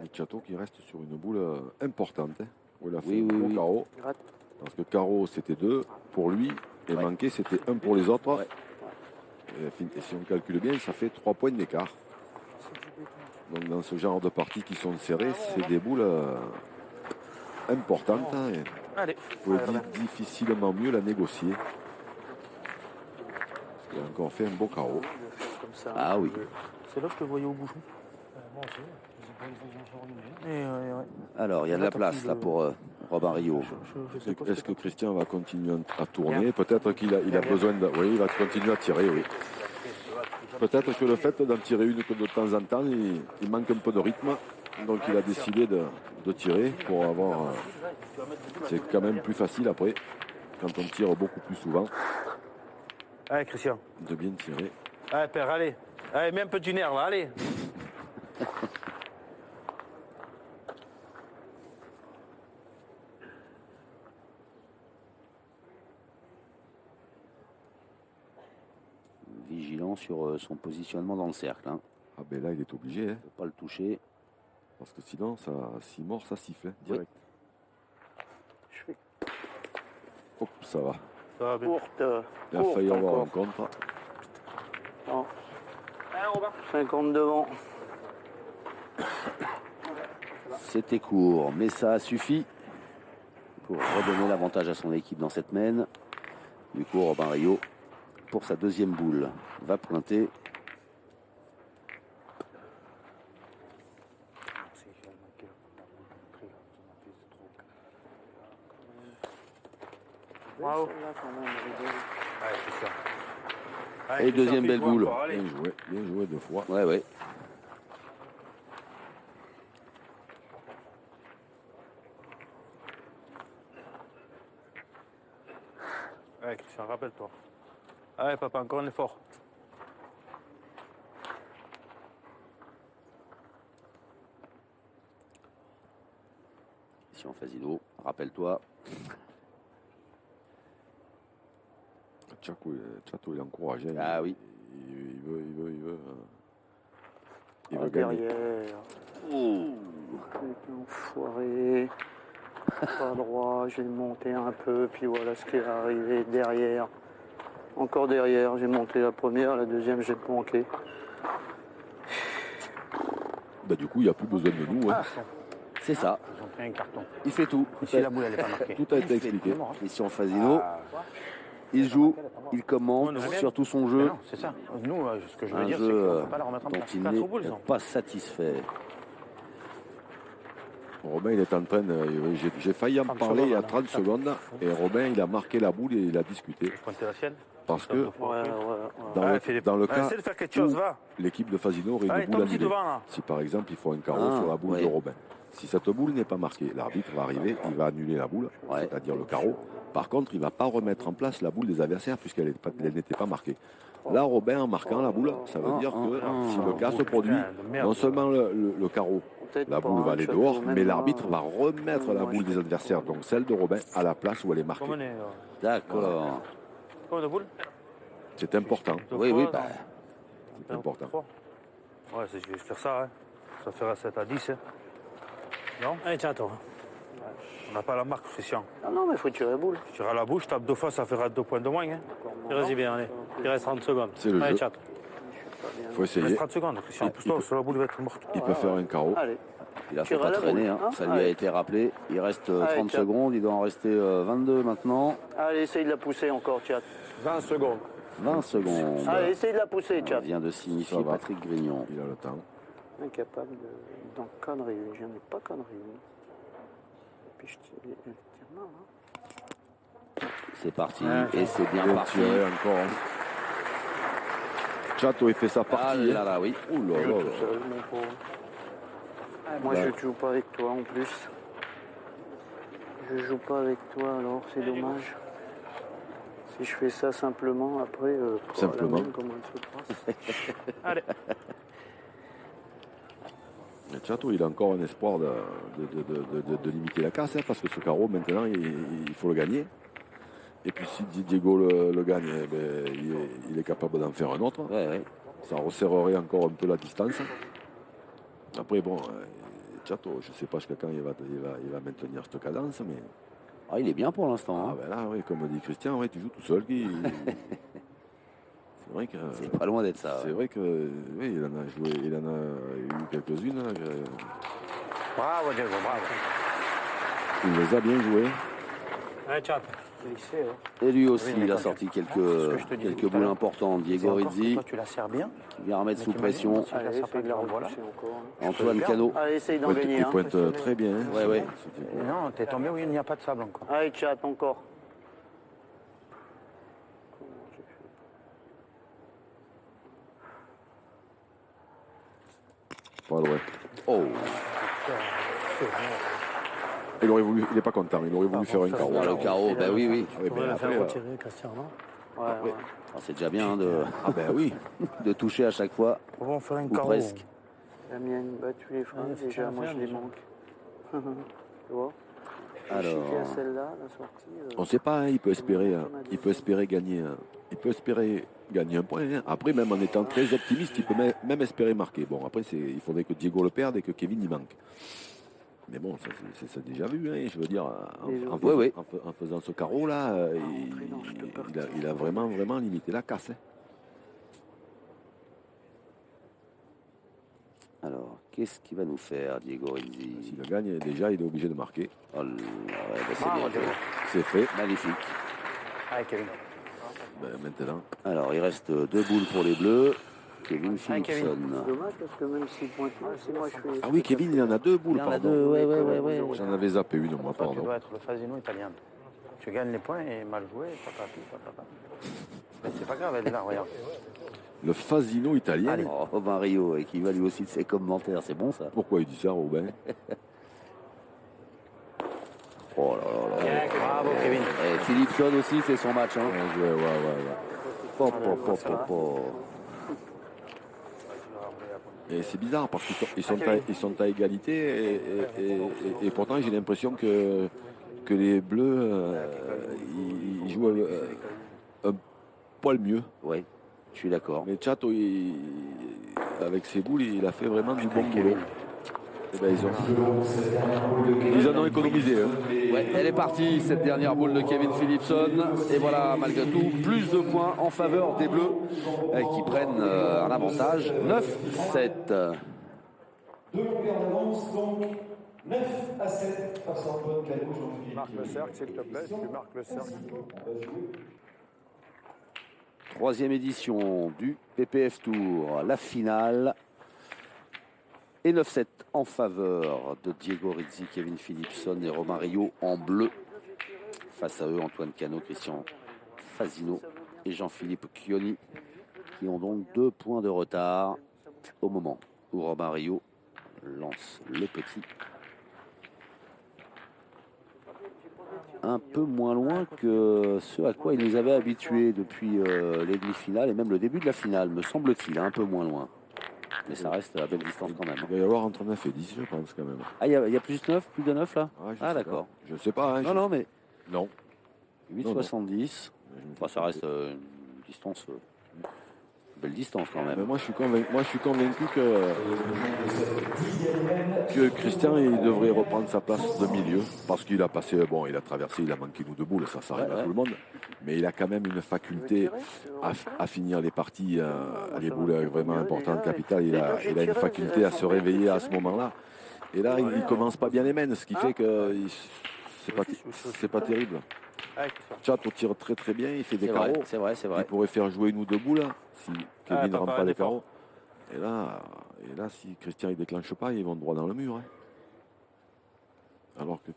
Et Chateau qui reste sur une boule importante. Hein, où il a fait Oui, un oui, gros oui. carreau. Parce que carreau c'était 2 pour lui et manqué c'était 1 pour les autres. Ouais. Et si on calcule bien, ça fait 3 points d'écart. Donc dans ce genre de parties qui sont serrées, c'est des boules importantes. Hein, et Allez. vous pouvez difficilement mieux la négocier. Il a encore fait un beau carreau. Ah oui. C'est là que je te voyais au bouchon. Alors, il y a de la place là pour Robin Rio. Est-ce que Christian va continuer à tourner? Peut-être qu'il a besoin de... Oui, il va continuer à tirer, oui. Peut-être que le fait d'en tirer une de temps en temps, il manque un peu de rythme. Donc il a décidé de tirer pour avoir... C'est quand même plus facile après, quand on tire beaucoup plus souvent, Allez, Christian. de bien tirer. Allez, père, allez. Allez, mets un peu du nerf, là, allez. Vigilant sur son positionnement dans le cercle. Hein. Ah ben là, il est obligé, hein, Ne pas le toucher. parce que sinon, s'il mord, ça siffle, hein, direct. Hop, ça va. Ça va bien. Courte. Il a failli avoir un contre. Non. 50 devant. C'était court, mais ça a suffi pour redonner l'avantage à son équipe dans cette mène. Du coup, Robin Rio, pour sa deuxième boule, va pointer. Bravo. Allez, Christian. Et deuxième belle boule. Bien joué 2 fois. Ouais, ouais. Allez, Christian, rappelle-toi. Allez, papa, encore un effort. Christian Fasino, rappelle-toi. Chateau, il est encouragé. Ah oui. Il veut. Il veut gagner. Derrière. Putain, enfoiré. Pas droit, j'ai monté un peu, puis voilà ce qui est arrivé derrière. Encore derrière, j'ai monté la première, la deuxième, j'ai manqué. Bah, du coup, il n'y a plus besoin de nous. Hein. C'est ça. Ils ont pris un carton. Il fait tout. Si la boule, elle n'est pas marquée. Tout a été expliqué. Christian Fasino. Il joue, il commente sur tout son Mais jeu. non, c'est ça. Nous, ce que je veux Un dire, c'est qu'on jeu ne peut pas la remettre en dont place. il Quatre boules, ils n'est ont. pas satisfait. Robin, il est en train de... J'ai failli en 30 parler il y a secondes, 30 secondes. Et Robin, il a marqué la boule et il a discuté. Pointer la sienne. Parce que Ouais, dans le cas essaie de faire quelque chose, où va. l'équipe de Fasino aurait Allez, une boule tombe-y annulée. devant, là. Si par exemple, il faut un carreau Ah, sur la boule ouais. de Robin. Si cette boule n'est pas marquée, l'arbitre va arriver, il va annuler la boule, Ouais. c'est-à-dire le carreau. Par contre, il ne va pas remettre en place la boule des adversaires puisqu'elle n'était pas marquée. Là, Robin, en marquant la boule, ça veut dire que si le cas se produit, non seulement le carreau, la boule va aller dehors, mais l'arbitre va remettre la boule des adversaires, donc celle de Robin, à la place où elle est marquée. D'accord. Combien de boules? C'est important. Oui, oui, bah, C'est important. Ouais, je vais faire ça. Hein. Ça fera 7 à 10. Hein. Non? Allez, tiens, toi. On n'a pas la marque, c'est chiant. Ah non, mais il faut tirer la boule. Je tire à la bouche, je tape 2 fois, ça fera 2 points de moins. Hein. Vas-y bien, allez. Il reste 30 secondes. C'est le Allez, jeu. chat. Il faut Il reste essayer. 30 secondes, Christian. Pousse-toi, sur la boule, il va être morte. Il peut faire un carreau. Allez. il a fait Tire à pas la traîner. boule, Hein. hein. Ça lui a Allez. été rappelé. Il reste Allez, 30 tiens. secondes. Il doit en rester 22 maintenant. Allez, essaye de la pousser encore, chat. 20 secondes. 20 secondes. Allez, essaye de la pousser, On chat. vient de Ça signifier va. Patrick Grignon. Il a le temps. Incapable d'en conneries. J'en ai pas conneries. Et puis je tire mal, hein. C'est parti. Et c'est bien parti. Tiré encore. Hein. Chato, il fait sa Ah partie. là là, oui. Ouh là là là. Tout seul, mon pauvre. Moi, Bah. je ne joue pas avec toi en plus. Je joue pas avec toi, alors c'est dommage. Si je fais ça simplement, après, Simplement. la mienne, comment elle se passe. Allez. Mais Chato, il a encore un espoir de limiter la casse, hein, parce que ce carreau, maintenant, il faut le gagner. Et puis si Diego le gagne, eh ben, il est capable d'en faire un autre. Ouais, ouais. Ça resserrerait encore un peu la distance. Après, bon, Chato, je ne sais pas jusqu'à quand il va maintenir cette cadence, mais... Ah, il est bien pour l'instant. Ah Hein. ben là, oui, comme dit Christian, ouais, tu joues tout seul. C'est vrai que... C'est pas loin d'être ça. C'est Ouais. vrai que oui, il en a joué, il en a eu quelques-unes. Là, Bravo, Diego, bravo. il les a bien jouées. Allez, chat. Et lui aussi, Oui, mais il a quand sorti ce que je te disais quelques tout à boules l'heure. importantes. C'est Diego encore que Rizzi, toi, tu la serres bien. qui vient remettre Mais sous t'imagines, pression. si- Allez, ça essaye de la part, voilà. repousser encore. hein. Antoine Cano. Allez, essaye d'en gagner. Il Hein. pointe très bien. Ouais, ouais. Non, t'es tombé où il n'y a pas de sable encore. Allez, chat, encore. Pas loin. Oh, Il n'est pas content, il aurait voulu faire un carreau. le carreau, bah oui, oui. Ah oui, mais la après, faire retirer, Christian, non? Ouais, ouais. Ah, c'est déjà bien de, ah ben oui. de toucher à chaque fois, On va faire un ou carreau. presque. La mienne, bah, tu les feras Ouais, faut déjà, la moi faire, je les déjà. manque. Tu vois? Alors. Chiquer à celle-là, la sortie. On ne sait pas, hein, il peut espérer gagner. Il peut espérer gagner un point. Hein. Après, même en étant très optimiste, il peut même espérer marquer. Bon, après, il faudrait que Diego le perde et que Kevin y manque. Mais bon, ça, c'est déjà vu. Hein, je veux dire, en faisant ce carreau-là, il a vraiment limité la casse. Hein. Alors, qu'est-ce qu'il va nous faire, Diego Rizzi? S'il le gagne, déjà, il est obligé de marquer. Oh là, ouais, bah, c'est Bravo, bien. Diego. C'est fait. Magnifique. Allez, Kevin. Ben, maintenant, Alors, il reste 2 boules pour les Bleus. Kevin Allez, Kevin. Philipson. C'est dommage parce que même s'il pointe mal, si moi je fais. ah oui, Kevin, il en a 2 boules, Il y en a pardon. 2, ouais. J'en avais zappé une, moi, Toi, tu pardon. dois être le Fasino italien. Tu gagnes les points et mal joué, papa. Mais c'est pas grave, elle est là, regarde. Le Fasino italien. Allez. Oh, Mario, et qui va lui aussi de ses commentaires, c'est bon ça? Pourquoi il dit ça, Robin? Oh là là là. Bravo, Kevin. Et Philipson aussi fait son match. Hein. Ouais. Pop. Et c'est bizarre parce qu'ils sont à égalité et pourtant j'ai l'impression que les Bleus ils jouent un poil mieux. Ouais. Je suis d'accord. Mais Chato, avec ses boules, il a fait vraiment du bon boulot. Eh ben, ils en ont économisé. Hein. Ouais, elle est partie, cette dernière boule de Kevin Philipson. Et voilà, malgré tout, plus de points en faveur des Bleus qui prennent un avantage 9-7. 2 longueurs d'avance, donc 9-7 face à Antoine Cano, Jean-Philippe. Marque le cercle, s'il te plaît. Tu marques le cercle. Troisième édition du PPF Tour, la finale. Et 9-7 en faveur de Diego Rizzi, Kevin Philipson et Romario en bleu. Face à eux, Antoine Cano, Christian Fazino et Jean-Philippe Chioni, qui ont donc 2 points de retard au moment où Romario lance le petit. Un peu moins loin que ce à quoi il nous avait habitués depuis les demi-finales et même le début de la finale, me semble-t-il, un peu moins loin. Mais ça reste à belle distance quand même. Il va y avoir entre 9 et 10, je pense, quand même. Ah, il y a plus de 9 là? Ah, d'accord. Je sais pas. Hein, Non, mais Non. 8,70. Enfin, ça reste une distance, belle distance quand même. Mais moi, je suis convaincu que Christian, il devrait reprendre sa place de milieu. Parce qu'il a passé, bon, il a traversé, il a manqué nous 2 boules, ça arrive à tout le monde. Mais il a quand même une faculté à finir les parties, les boules vraiment importantes, capitales. Il a une faculté à se réveiller à ce moment-là. Et là, il commence pas bien les mains, ce qui fait que c'est pas terrible. Chato tire très très bien, il fait des carreaux. C'est vrai. Il pourrait faire jouer une ou 2 boules si Kevin ne rentre pas les carreaux. Et là, si Christian ne déclenche pas, ils vont droit dans le mur. Hein. Alors que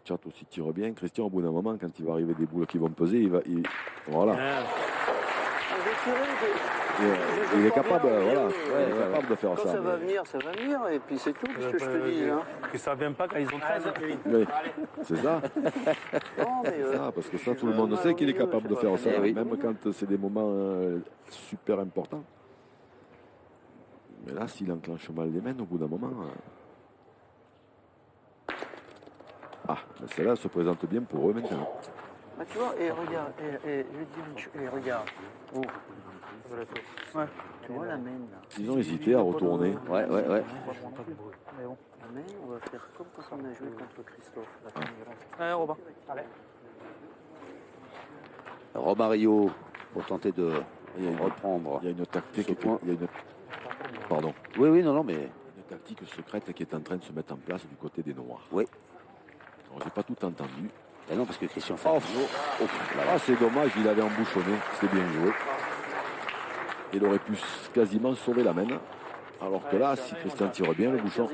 Chato aussi tire bien. Christian, au bout d'un moment, quand il va arriver des boules qui vont peser, voilà. Il est capable, capable de faire quand ça. Ça va venir, ça va venir. Et puis c'est tout ce que je te dis. Hein. Que ça ne vient pas quand ils ont 13. Oui, c'est ça. Non, mais, Ça, parce que ça, tout le monde sait qu'il est capable de faire ça, même quand c'est des moments super importants. Mais là, s'il enclenche mal les mains, au bout d'un moment... Ah, celle-là se présente bien pour eux maintenant. Ah, tu vois, et regarde, je vais te dire une chose, regarde. Oh. Ouais. Tu vois la main là. Ils ont hésité à retourner. Ouais. La main, on va faire comme quand on a joué contre Christophe. Allez, Robin. Romario pour tenter de reprendre. Il y a une tactique. Pardon. Oui, non, mais... Une tactique secrète qui est en train de se mettre en place du côté des Noirs. Oui. Alors, j'ai pas tout entendu. Et non, parce que Christian Fazino... C'est dommage, il avait embouchonné. C'était bien joué. Il aurait pu quasiment sauver la main. Alors que là, si Christian tire bien le bouchon,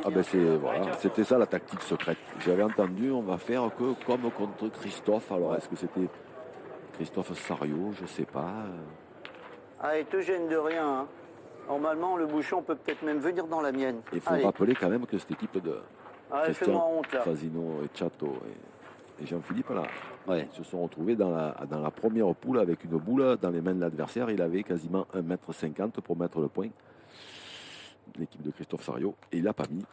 c'était ça la tactique secrète. J'avais entendu, on va faire que comme contre Christophe. Alors est-ce que c'était Christophe Sario? Je sais pas. Ah, et te gêne de rien. Hein. Normalement, le bouchon peut peut-être même venir dans la mienne. Il faut rappeler quand même que cette équipe de Christian honte, là. Fazino et Chato et Jean-Philippe là, ils se sont retrouvés dans la première poule avec une boule dans les mains de l'adversaire. Il avait quasiment 1,50 m pour mettre le point. L'équipe de Christophe Sario. Et il n'a pas mis.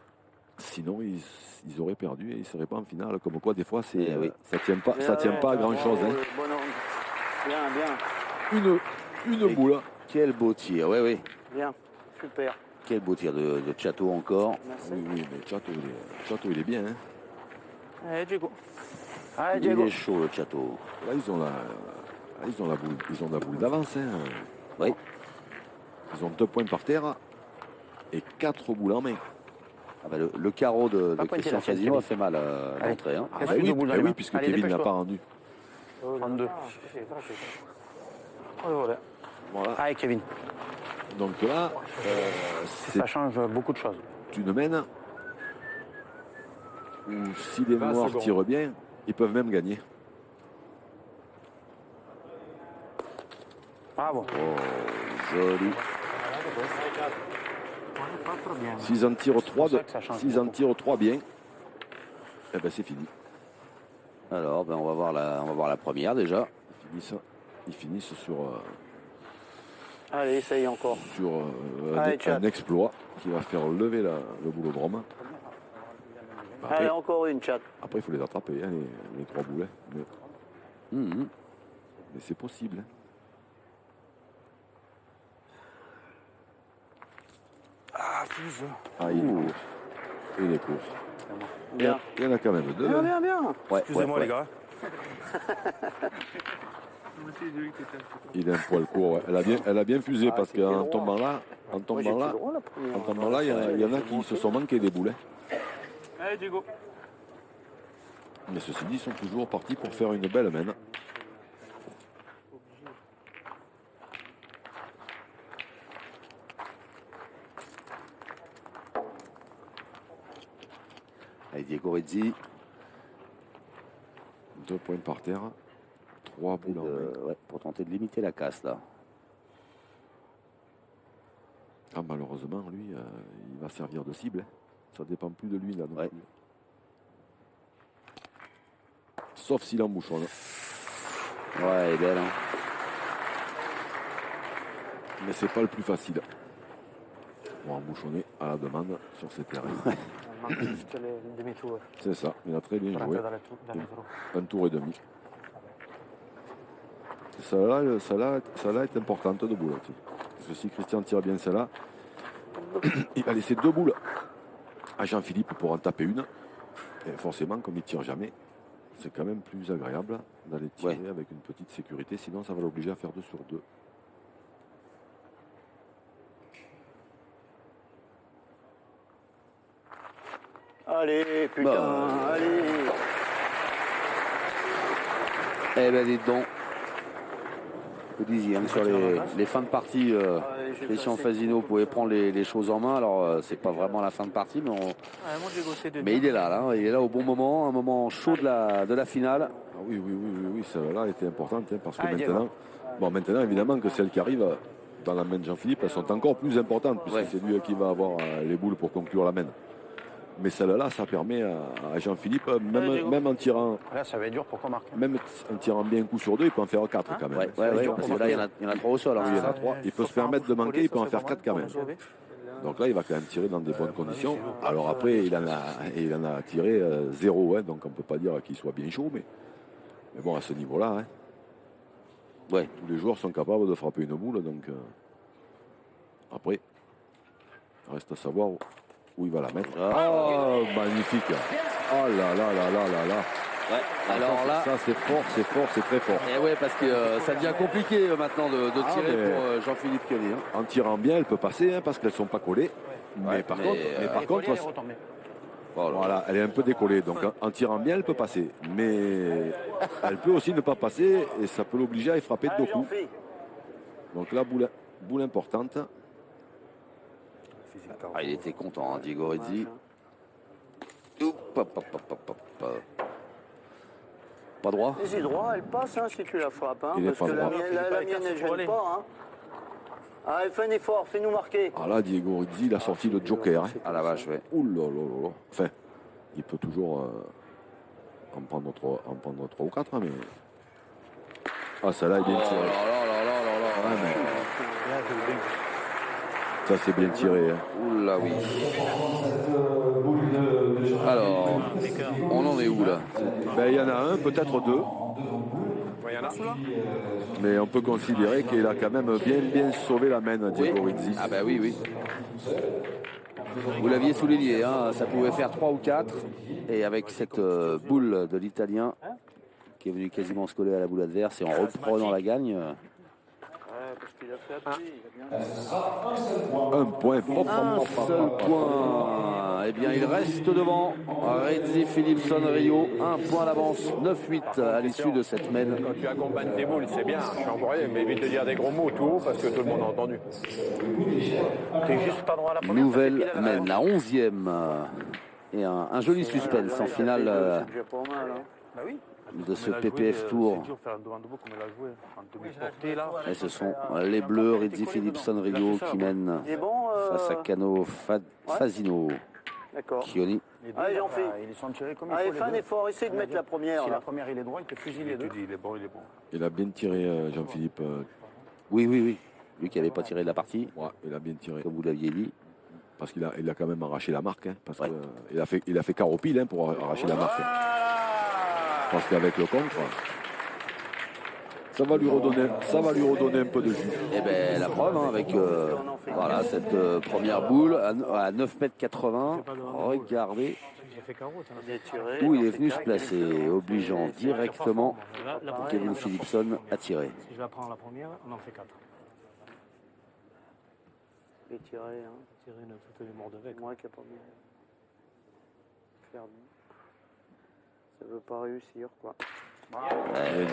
Sinon, ils auraient perdu et ils ne seraient pas en finale. Comme quoi, des fois, ça ne tient pas à grand-chose. Bien. Une boule. Quel beau tir, oui. Bien, super. Quel beau tir de Chato encore. Merci. Oui, mais Chato, il est bien. Hein. Allez, Diego. Il est chaud, le Chato. Là, ils ont la boule d'avance. Hein. Oui. Ils ont 2 points par terre et 4 boules en main. Ah bah le carreau de Christian Fazino a fait mal à l'entrée. Hein. Oui, puisque Kevin n'a pas rendu. 32. Voilà. Allez, Kevin. Donc là, ça change beaucoup de choses. Une mène où si les Noirs tirent bien, ils peuvent même gagner. Bravo. Oh, joli. S'ils en tirent 3 bien, eh ben c'est fini. Alors, on va voir la première déjà. Ils finissent sur... Allez, essaye encore. Sur un exploit qui va faire lever le boulodrome. Après, allez, encore une, chat. Après, il faut les attraper, hein, les 3 boulets. Mais c'est possible. Hein. Ah, il est court. Bien. Il y en a quand même deux. Bien, bien, bien. Ouais, Excusez-moi, ouais, les gars. Il est un poil court. Ouais. Elle a bien fusé parce c'était qu'en droit. tombant là, Moi, j'ai tout droit, la première. il y en a qui se sont manqués des boulets. Allez, Diego. Mais ceci dit, ils sont toujours partis pour faire une belle mène. Allez, Diego Rizzi. 2 points par terre. 3 boules en main. Ouais, pour tenter de limiter la casse, là. Ah, malheureusement, lui, il va servir de cible. Hein. Ça dépend plus de lui, là, non plus. Sauf s'il embouchonne. Ouais, elle est belle. Hein. Mais c'est pas le plus facile. Pour embouchonner à la demande sur ces terrains. On manque juste le demi-tour. C'est ça, il a très bien Pour joué. rentrer dans les trous. Un tour et demi. Celle-là est importante de boule. Parce que si Christian tire bien celle-là, il va laisser 2 boules à Jean-Philippe pour en taper une. Et forcément, comme il ne tire jamais, c'est quand même plus agréable d'aller tirer avec une petite sécurité. Sinon, ça va l'obliger à faire 2 sur 2. Allez, putain, allez. Eh ben, dites donc. Vous disiez, hein, sur les fins de partie, Christian Fazino pouvait prendre les choses en main. Alors, c'est pas vraiment la fin de partie, mais, mais il est là. Il est là au bon moment, un moment chaud de la finale. Ah oui, celle-là était importante, hein, parce que maintenant, évidemment, que celles qui arrivent dans la main de Jean-Philippe, elles sont encore plus importantes, puisque c'est lui qui va avoir les boules pour conclure la main. Mais celle-là, ça permet à Jean-Philippe, même en tirant. Là, ça va être dur pour qu'on marque. Même en tirant bien un coup sur 2, il peut en faire 4 quand même. Parce que là, il y en a 3 au sol. Hein, il y en a 3. Il peut se permettre de manquer, il peut en faire 4 quand même. Donc là, il va quand même tirer dans des bonnes conditions. Alors après, il en a tiré 0, hein, donc on ne peut pas dire qu'il soit bien chaud, mais bon, à ce niveau-là, hein, tous les joueurs sont capables de frapper une boule. Donc après, il reste à savoir où il va la mettre. Oh, magnifique. Oh là là là là là là. Ouais, alors là, ça c'est fort, c'est très fort. Et ouais, parce que ça devient compliqué maintenant de tirer pour Jean-Philippe Kelly. Hein. En tirant bien, elle peut passer, hein, parce qu'elles ne sont pas collées. Mais par contre, voilà, elle est un peu décollée. Donc en tirant bien, elle peut passer. Mais elle peut aussi ne pas passer et ça peut l'obliger à y frapper de 2 coups. Donc là, boule importante. Ah, il était content, hein, Diego Rizzi. Pas droit. Vas-y, droit, elle passe hein, si tu la frappes. Hein, Il est parce pas que droit. la mienne, elle gêne pas. Hein. Allez, fais un effort, fais-nous marquer. Ah là, Diego Rizzi, il a sorti le joker. Hein. Ah la vache, ouais. Ouh là là là là. Enfin, il peut toujours en prendre 3 ou 4, hein, mais. Ah, celle-là est bien tirée. Ah, mais... Ça, c'est bien tiré. Hein. Ouh là, oui. Alors, on en est où là? Il y en a un, peut-être 2. Il y en a là. Mais on peut considérer qu'il a quand même bien sauvé la main, Diego Rizzi. Ah bah oui. Vous l'aviez souligné, hein, ça pouvait faire 3 ou 4. Et avec cette boule de l'Italien qui est venu quasiment se coller à la boule adverse et en reprenant la gagne. Parce qu'il a fait appuyer, il a bien. Un point. Un seul point. Eh bien, il reste devant Rizzi Philipson Rio. 1 point d'avance, 9-8 à l'issue de cette mène. Quand tu accompagnes tes boules, c'est bien, je suis envoyé, mais évite de dire des gros mots tout haut parce que tout le monde a entendu. T'es juste pas droit à la première. Nouvelle mène, la 11e. Et un joli suspense en finale C'est déjà pas mal. Hein. Bah oui. de ce PPF Tour. C'est dur de faire un devant debout comme elle a joué. En demi-portée là. Et ce sont les Bleus, Rizzi Philipson Rio qui mènent Il est bon face à Cano Fazino. D'accord. Chioni. Allez, j'en fais. Ils sont tirés comme il Allez, faut. fais un effort, essaye de mettre la première. Si là. la première il est droit, il te fusille les deux. Il est bon, il est bon. Il a bien tiré, Jean-Philippe. Oui. Lui qui n'avait pas tiré de la partie, Ouais, il a bien tiré. comme vous l'aviez dit. Parce qu'il a quand même arraché la marque. Hein, parce qu'il a fait carreau pile, hein, pour arracher la marque. Hein. Parce qu'avec le contre, Ça va lui redonner un peu de jus. Et bien, la preuve, hein, avec voilà, cette première boule à 9,80 m. Regardez où il est venu se placer, obligeant directement Kevin Philipson à tirer. Si je la prends la première, on en fait 4. Les tirer, hein. Tirer toutes les morts de bec. Moi qui n'ai pas bien. Faire... Ça veut pas réussir, quoi. Ouais,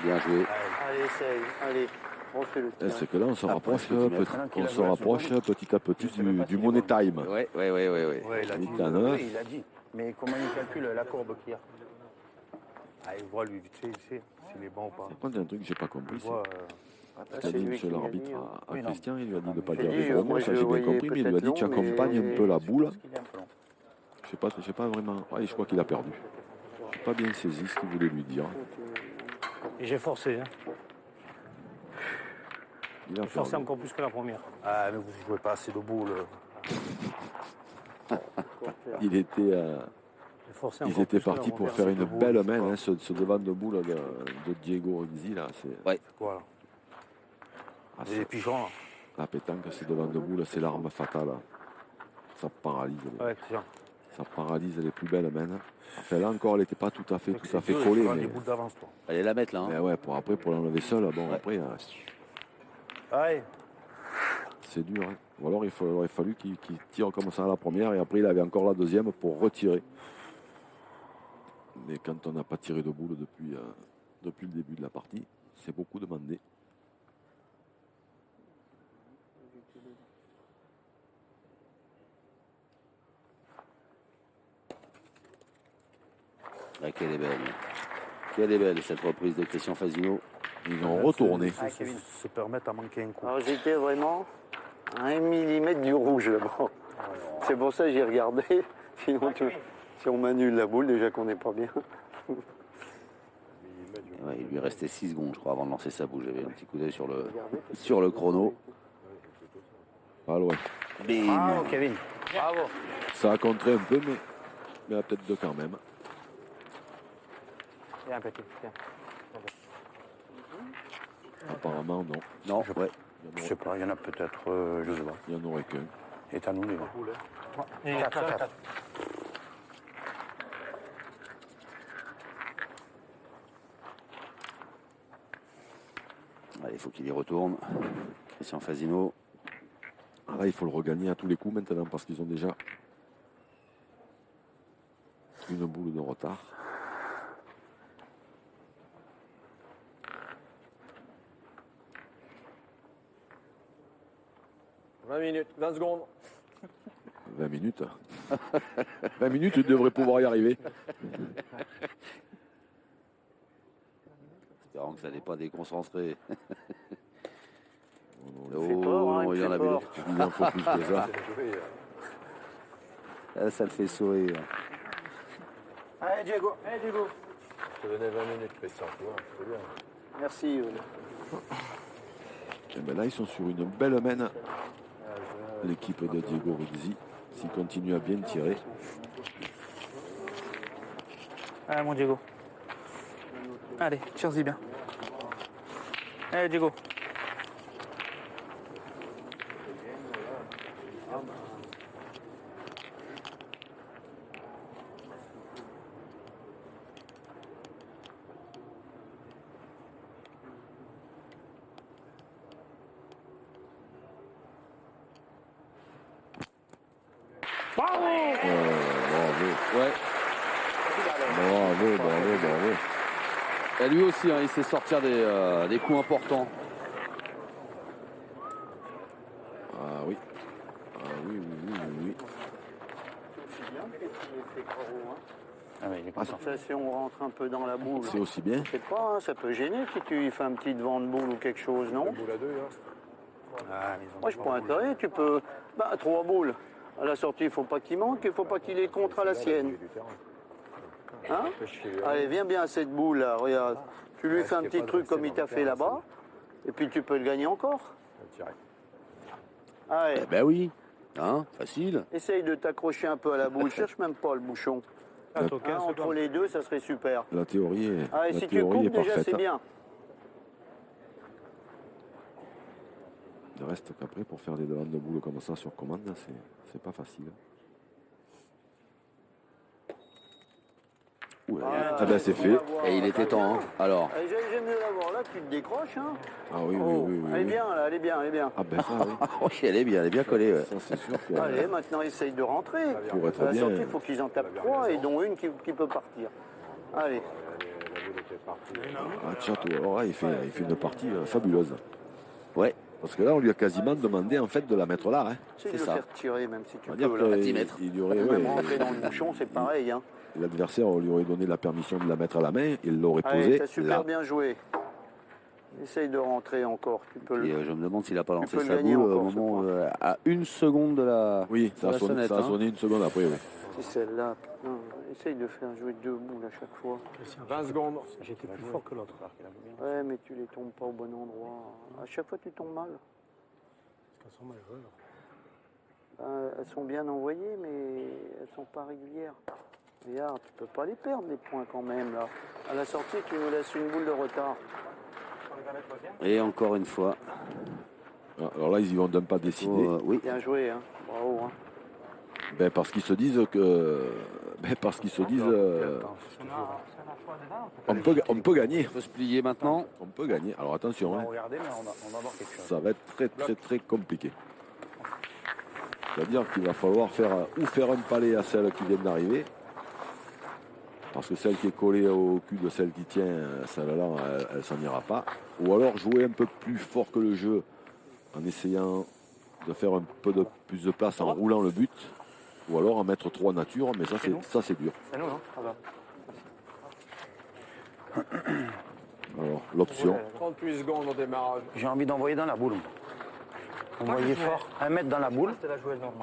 bien joué. Allez, essaye. Allez, refais-le. C'est que là, on se rapproche petit à petit du money time. Oui. Ouais, il a dit, 8 à 9. il a dit. Mais comment il calcule la courbe qu'il y a? Ah, il voit lui, vite fait, s'il est bon ou pas. Par contre, il y a un truc que j'ai pas compris. Il voit, Parce qu'il a dit, monsieur l'arbitre, à Oui, non. Christian, il lui a dit de ne pas J'ai dire dit, les gros mots, moi, ça je j'ai le bien voyais compris, mais il lui a dit peut-être tu long, accompagnes mais- un peu la boule. parce qu'il est un peu long. Je sais pas vraiment. Ouais, je crois qu'il a perdu. J'ai pas bien saisi ce qu'il voulait lui dire. Et j'ai forcé. Hein. Il a J'ai forcé perdu. encore plus que la première. Ah, mais vous ne jouez pas assez de boules. Il était, J'ai forcé ils encore étaient plus que la partis pour première. faire une boule, belle c'est main, pas- hein, ce devant de boule de Diego Rizzi. Là, c'est, Quoi, là? ah, Des pigeons, là. la pétanque, c'est devant de boule, c'est l'arme fatale. Ça paralyse. Ouais, c'est ça. Ça paralyse les plus belles mains. Enfin, là encore, elle n'était pas tout à fait dur, collée. tu vois, Mais, des boules d'avance, toi. Allez la mettre là. Hein. mais ouais, pour l'enlever seul, bon, après, Ouais. c'est dur. Hein. Ou alors, il aurait fallu qu'il tire comme ça à la première et après, il avait encore la deuxième pour retirer. Mais quand on n'a pas tiré de boule depuis le début de la partie, c'est beaucoup demandé. Ah, quelle est belle. Quelle est belle cette reprise de Christian Fasino. Ils ont retourné. Ah, Kevin, se permettre à manquer un coup. Alors j'étais vraiment à 1 millimètre du rouge là-bas. C'est pour ça que j'ai regardé. Sinon, si on m'annule la boule, déjà qu'on n'est pas bien. Ouais, il lui restait 6 secondes, je crois, avant de lancer sa boule. J'avais un petit coup d'œil sur le chrono. Pas loin. Bim. Bravo, Kevin. Bravo. Ça a contré un peu, mais à peut-être deux quand même. Viens, petit. Viens. Apparemment, non. Non, ouais. Je sais pas, il y en a peut-être, je sais pas. Il n'y en aurait qu'un. Et à nous, les gars. Et 4. Allez, il faut qu'il y retourne. Christian Fasino. Ah, là, il faut le regagner à tous les coups maintenant parce qu'ils ont déjà une boule de retard. « 20 secondes. 20 minutes. 20 minutes, tu devrais pouvoir y arriver. Espérons que ça n'est pas déconcentré. fait peur, hein, il il en fait a peur. Il en faut plus que ça. Ah, ça le fait sourire. Allez, Diego. Allez, Diego. Je te donnais 20 minutes, Christian, tu vois, c'est bien. Merci. Et ben là, ils sont sur une belle main. L'équipe de Diego Rizzi, s'il continue à bien tirer. Allez, mon Diego. Allez, tire-y bien. Allez, Diego. Bravo. Ouais. Bravo. Et lui aussi, hein, il sait sortir des coups importants. Ah oui. Oui. Ah, mais il est content. Ça, si on rentre un peu dans la boule. C'est aussi bien. Je sais pas, hein, ça peut gêner si tu fais un petit devant de boule ou quelque chose, non? Boule à deux, hein. Ah, mais ils ont Moi, je pas prends boule. intérêt, tu peux... Bah, 3 boules. À la sortie, il ne faut pas qu'il manque, il ne faut pas qu'il les contre à la sienne. Hein? Allez, viens bien à cette boule là, regarde. Tu lui fais un petit truc comme il t'a fait là-bas, et puis tu peux le gagner encore. Allez, Eh ben oui. Hein, facile. essaye de t'accrocher un peu à la boule, cherche même pas le bouchon. Ah, t'as 15 Hein, entre secondes. les deux, ça serait super. La théorie est, Allez, la si tu théorie est coupes déjà, parfaite. c'est bien. reste qu'après, pour faire des demandes de boule comme ça sur commande, c'est pas facile. Ah ben c'est fait. Et il était temps. Hein. Alors. J'aime mieux l'avoir là, tu te décroches. Hein. Ah oui, oui. Elle est bien, là, elle est bien, elle est bien. Ah ben ça, oui. Oui, elle est bien collée. Ouais. Ça, c'est sûr que... Allez, maintenant, essaye de rentrer. Pour être À la bien. sortie, il faut qu'ils en tapent 3 et dont une qui peut partir. Allez. Ah, Chateau, alors là, il fait une partie fabuleuse. Ouais. Parce que là, on lui a quasiment demandé en fait de la mettre là. Hein. C'est de le faire tirer, même si tu On va peux. dire Là. qu'il 10 mètres. il y aurait, Même ouais, rentrer dans le bouchon, c'est pareil. Hein. l'adversaire, on lui aurait donné la permission de la mettre à la main, il l'aurait Allez, posée t'as super là. bien joué. Essaye de rentrer encore. Tu peux Et je me demande s'il n'a pas lancé peux le sa gagner boule au encore, ce moment à 1 seconde de la. Oui, ça a, la sonné, sonnette, ça a hein. sonné une seconde après. Oui. C'est celle-là. Putain. Essaye de faire jouer 2 boules à chaque fois. 20 secondes. J'étais plus fort que l'autre. Ouais, mais tu les tombes pas au bon endroit. À chaque fois, tu tombes mal. Elles sont bien envoyées, mais elles sont pas régulières. Regarde, tu peux pas les perdre, les points quand même, là. À la sortie, tu nous laisses une boule de retard. Et encore une fois. Ah, alors là, ils y vont d'un pas décidé. Oui. Bien joué, hein. Bravo. Hein. Ben, parce qu'ils se disent que. On peut gagner. On peut se plier maintenant. On peut gagner. Alors attention, On hein, va regarder, mais on va voir quelque chose. ça va être très très très compliqué. C'est-à-dire qu'il va falloir faire un palais à celle qui vient d'arriver. Parce que celle qui est collée au cul de celle qui tient, celle-là, elle s'en ira pas. Ou alors jouer un peu plus fort que le jeu en essayant de faire un peu de plus de place en roulant le but. Ou alors en mettre 3 nature, mais ça c'est dur. C'est nous, non Ah bah. Alors l'option, 38 secondes au démarrage. J'ai envie d'envoyer dans la boule. Envoyer fort. 1 mètre dans la boule.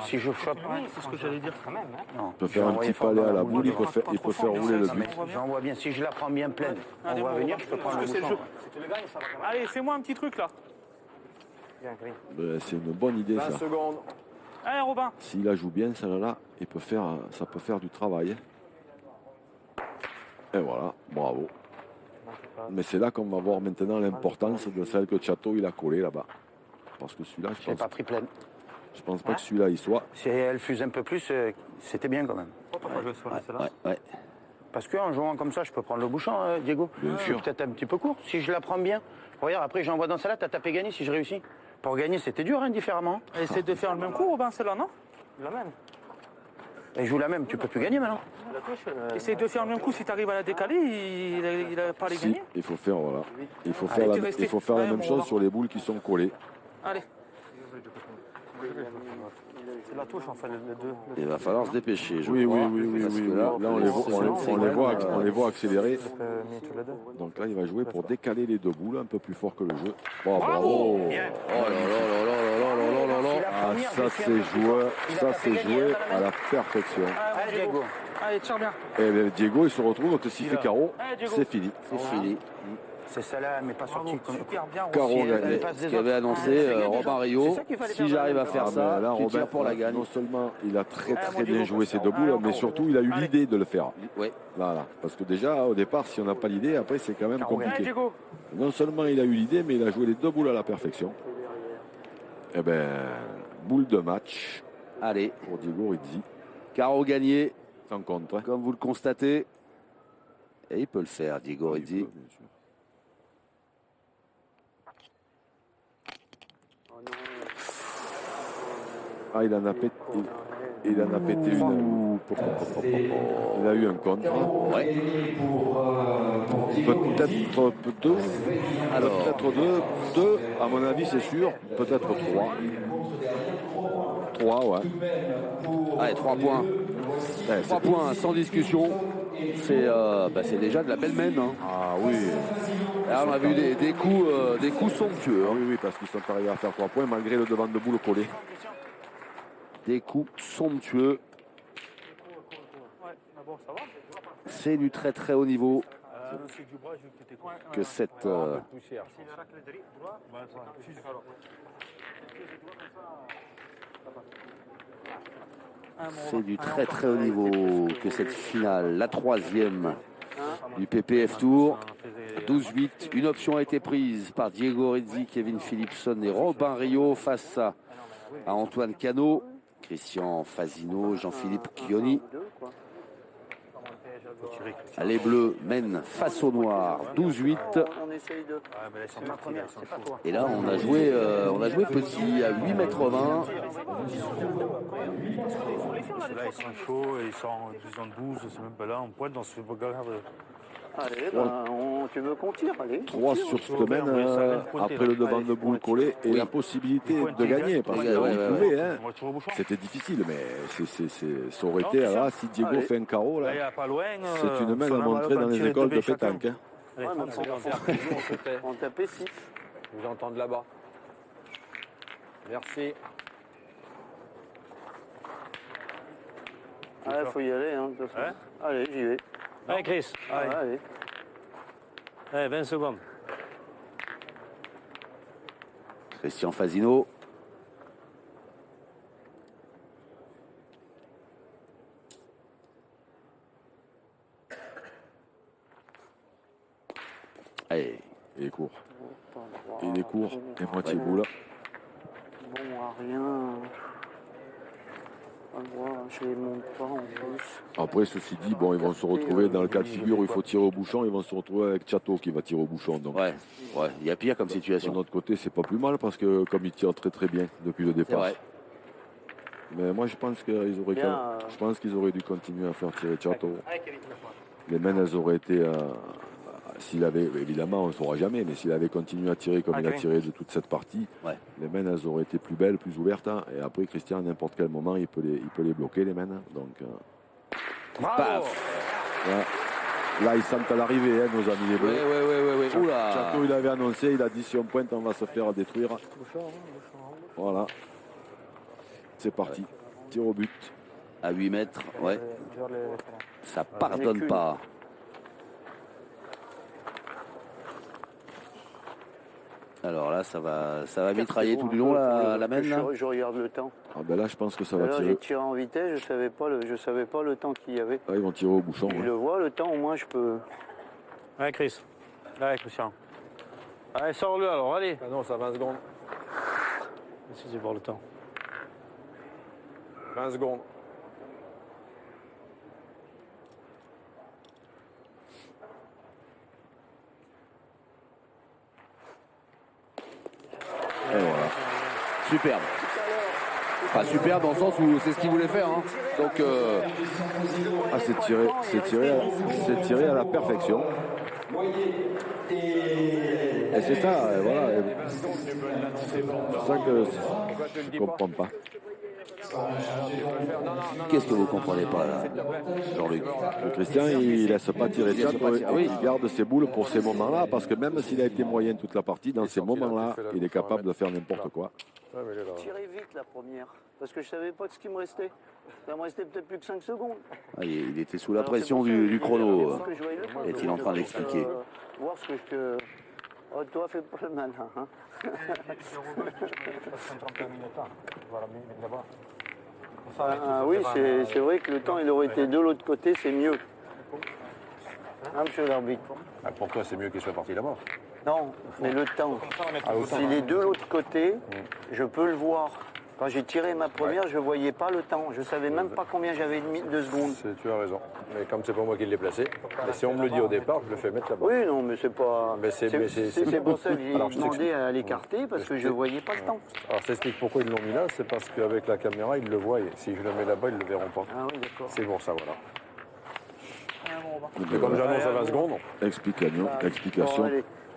Si je chope. C'est ce que j'allais dire quand même. Hein. Non. il peut faire un petit palais à la boule, il peut faire rouler le but. J'envoie bien. Si je la prends bien pleine, on va venir, je peux prendre le bouchon. Allez, fais-moi un petit truc là. Ben, c'est une bonne idée 20 ça. secondes. Allez, Robin. S'il la joue bien, celle-là, ça peut faire du travail. Et voilà, bravo. Mais c'est là qu'on va voir maintenant l'importance de celle que Chateau il a collée là-bas. Parce que celui-là, Je n'ai pas pris pleine. je pense pas que celui-là il soit. Si elle fuse un peu plus, c'était bien quand même. Ouais. Parce qu'en jouant comme ça, je peux prendre le bouchon, Diego. Bien Je suis sûr. peut-être un petit peu court. Si je la prends bien, regarde, après j'envoie dans celle-là, t'as tapé gagner si je réussis. Pour gagner, c'était dur, différemment. Essaye de faire le même coup, Robin, celle-là, non La même. Et joue la même, tu peux plus gagner maintenant. Essaye de faire le même coup, si tu arrives à la décaler, il a pas les Si, gagner. il faut faire, voilà. Il faut Allez, faire, tu la, restes. il faut faire la Ouais, même bon, chose on va. sur les boules qui sont collées. Allez. C'est la touche, enfin, les deux. Il va falloir se dépêcher. Oui. Parce que Là, on les voit accélérer. deux. Donc là, il va jouer pour décaler les 2 boules un peu plus fort que le jeu. Bon, bravo. Oh là là. Ah, ça c'est joué à la perfection. Allez, Diego. Allez, tire bien. Et bien, Diego, il se retrouve que s'il fait carreau, Allez, Diego. c'est fini. C'est fini. C'est celle-là, mais pas sortie comme Super bien. Carreau Rossi. gagné. Ce qu'avait annoncé Robin Rio. Si j'arrive à faire Ah, ça, mais là, tu Robin, tires pour la gagne. non seulement il a très mon bien Diego, joué ses 2 Allez, boules, encore. mais surtout il a eu Allez. l'idée de le faire. Oui. Voilà. Parce que déjà, au départ, si on n'a pas l'idée, après c'est quand même Allez, compliqué. Diego. Non seulement il a eu l'idée, mais il a joué les 2 boules à la perfection. Eh ben, boule de match Allez, pour Diego Rizzi. carreau gagné, Sans contre. Hein. comme vous le constatez. Et il peut le faire, Diego Il Rizzi. peut, bien sûr. Ah, il en a pété une. Il a eu un contre. Ouais. Peut-être 2. Alors. Peut-être 2, à mon avis, c'est sûr. Peut-être 3. 3, ouais. Allez, 3 points. Ouais, 3 points sans discussion. C'est déjà de la belle mène. Hein. Ah oui. Là, on a vu des coups somptueux. hein. Oui, parce qu'ils sont arrivés à faire 3 points malgré le devant de boule collé. Des coups somptueux. Ouais, d'abord, ça va. C'est du très très haut niveau que cette. C'est du très très haut niveau que cette finale, la 3e du PPF Tour. 12-8. Une option a été prise par Diego Rizzi, Kevin Philipson et Robin Rio face à Antoine Cano, Christian Fasino, Jean-Philippe Chioni. Les Bleus mènent face aux Noirs 12-8. On essaye de. Et là, on a joué petit à 8,20 m. Là, ils sont chauds et ils sont en 12, c'est même pas là, en pointe, on se fait pas grave. Allez, tu veux qu'on tire? Allez. 3 sur semaine après le devant de boule collé et la possibilité de gagner. Parce qu'on pouvait, hein. C'était difficile, mais ça aurait été, là, si Diego fait un carreau, là, c'est une main à montrer dans les écoles de pétanque. Hein. Ouais, on tapait 6. Vous entendez là-bas. Merci. Il faut y aller. Hein, allez, j'y vais. Allez, Chris. Allez. Allez, 20 secondes. Christian Fasino. Allez. Il est court. Il est court et moitié boule. Bon, à rien. Je les monte pas en plus. Après, ceci dit, bon, ils vont se retrouver dans le cas de figure où il faut tirer au bouchon. Ils vont se retrouver avec Chateau qui va tirer au bouchon. Donc, ouais, il y a pire comme situation. De notre côté, c'est pas plus mal parce que comme ils tirent très très bien depuis le départ. Vrai. Mais moi, je pense qu'ils auraient dû continuer à faire tirer Chateau. Les mains, elles auraient été. S'il avait, évidemment, on ne saura jamais, mais s'il avait continué à tirer comme il a tiré de toute cette partie, les mains, elles auraient été plus belles, plus ouvertes. Hein. Et après, Christian, à n'importe quel moment, il peut les bloquer, les mains. Donc, là, ils sentent à l'arrivée, hein, nos amis les Bleus. Oui. Chateau, il avait annoncé, il a dit si on pointe, on va se faire détruire. Voilà. C'est parti. Tir au but. À 8 mètres, ouais. Ça pardonne pas. Alors là, ça va mitrailler tout du long la main. Je regarde le temps. Là, je pense que ça va tirer. J'ai tiré en vitesse, je savais pas le temps qu'il y avait. Ils vont tirer au bouchon. Je le vois, le temps, au moins, je peux. Allez, Chris. Allez, Christian. Allez, sors-le alors, allez. Ah non, ça 20 secondes. C'est voir le temps. 20 secondes. Et voilà. Superbe. Pas superbe dans le sens où c'est ce qu'il voulait faire. Hein. Donc, c'est tiré à la perfection. Et c'est ça, voilà. C'est ça que je ne comprends pas. Qu'est-ce que vous ne comprenez pas là, Jean-Luc? Le Christian, il ne laisse pas tirer ça. Il garde ses boules pour ces moments-là, parce que même s'il a été moyen toute la partie, dans ces moments-là, il est capable de faire n'importe quoi. Tirer vite la première, parce que je ne savais pas de ce qui me restait. Ça me restait peut-être plus que 5 secondes. Il était sous la pression du chrono. Est-il en train d'expliquer? Voir ce que je peux. Oh, toi, fais pas le malin. Hein. Oui, c'est vrai que le temps, il aurait été de l'autre côté, c'est mieux. Hein, monsieur l'arbitre? Pour toi, c'est mieux qu'il soit parti là-bas. Non, mais le temps. S'il est de l'autre côté, je peux le voir. Quand j'ai tiré ma première, je ne voyais pas le temps. Je ne savais même pas combien j'avais de secondes. Tu as raison. Mais comme c'est pas moi qui l'ai placé, et si on me le dit au départ, je le fais mettre là-bas. Oui, non, mais c'est pas. C'est pour ça que j'ai demandé à l'écarter, parce que je ne voyais pas le temps. Alors, je t'explique pourquoi ils l'ont mis là, c'est parce qu'avec la caméra, ils le voient. Et si je le mets là-bas, ils ne le verront pas. Ah oui, d'accord. C'est pour ça, voilà. Mais comme j'annonce à 20 secondes. Explication.